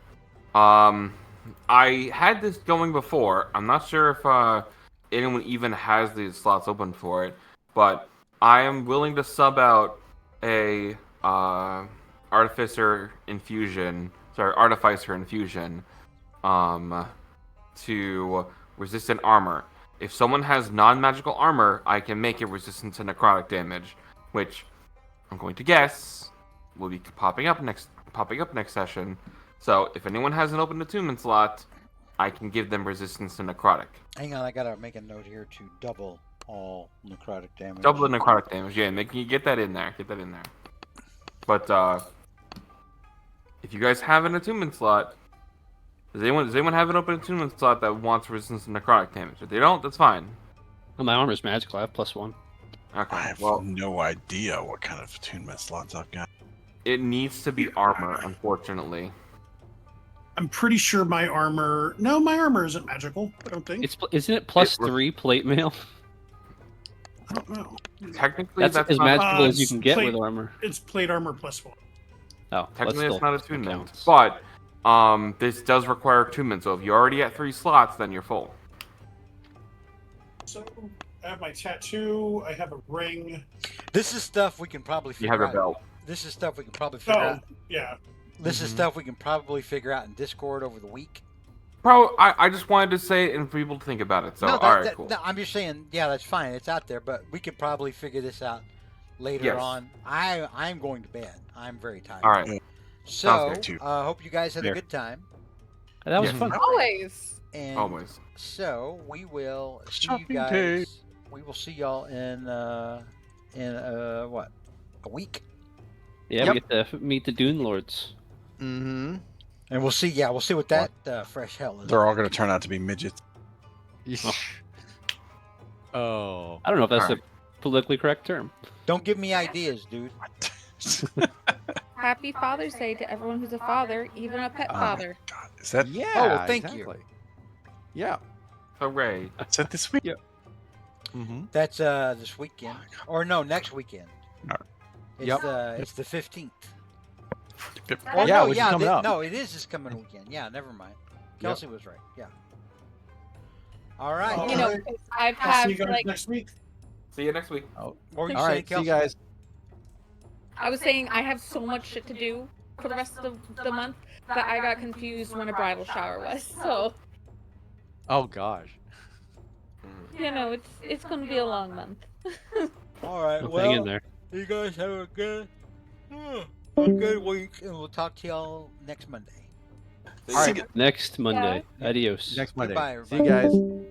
I had this going before. I'm not sure if anyone even has these slots open for it, but I am willing to sub out a artificer infusion, to resistant armor. if someone has non-magical armor, I can make it resistant to necrotic damage, which I'm going to guess will be popping up next session. So if anyone has an open attunement slot, I can give them resistance to necrotic. Hang on, I gotta make a note here to double all necrotic damage. Double the necrotic damage, yeah. Get that in there. But if you guys have an attunement slot, does anyone have an open attunement slot that wants resistance to necrotic damage? If they don't, that's fine. Well, my armor's magical. I have +1. Okay. I have Well, no idea what kind of attunement slots I've got. it needs to be armor, unfortunately. I'm pretty sure my armor. No, my armor isn't magical. I don't think. Isn't it +3 plate mail? I don't know. Technically, That's as not, magical as you it's can get plate- with armor. It's plate armor +1. Oh, technically that's it's not still attunement. counts. But this does require attunement. So if you're already at 3 slots, then you're full. So I have my tattoo. I have a ring. This is stuff we can probably You figure have a out. belt. This is stuff we can probably figure Oh, out. yeah. This is stuff we can probably figure out in Discord over the week. I just wanted to say it and for people to think about it. So no, all right, cool. no, I'm just saying, yeah, that's fine. It's out there, but we could probably figure this out later Yes. on. I'm going to bed. I'm very tired. All right. So, Sounds good, too. hope you guys had Yeah. a good time. That was Yeah. fun. Always. And Always. so we will see Shopping you guys. day. We will see y'all in what? A week. Yeah, we get to meet the Dune Lords. Mm-hmm. And we'll see. Yeah, we'll see what that fresh hell is. They're all going to turn out to be midgets. Oh. I don't know if that's Alright. a politically correct term. Don't give me ideas, dude. Happy Father's Day to everyone who's a father, even a pet Oh. father. God, is that Yeah. Oh, well, thank you. exactly. Yeah. Hooray. is that this week? Yeah. Mm-hmm. That's this weekend, or no, next weekend. Alright. It's Yep. it's the 15th. Yep. Oh, Yeah, no, which is yeah, coming up. no, it is this coming weekend. Yeah, never mind. Kelsey was right. Yeah. All right. Oh, You know, Alright. I've I'll had see you guys like next week. See you next week. What were you All saying, right. See Kelsey? you guys. I was saying I have so much shit to do for the rest of the month that I got confused when a bridal shower was. So Oh gosh. you know, it's gonna be a long month. All right. Well, hang in Well, there. you guys have a good week, and we'll talk to y'all next Monday. See All you. right. Next Monday. Adios. Next Monday. Goodbye, See you guys.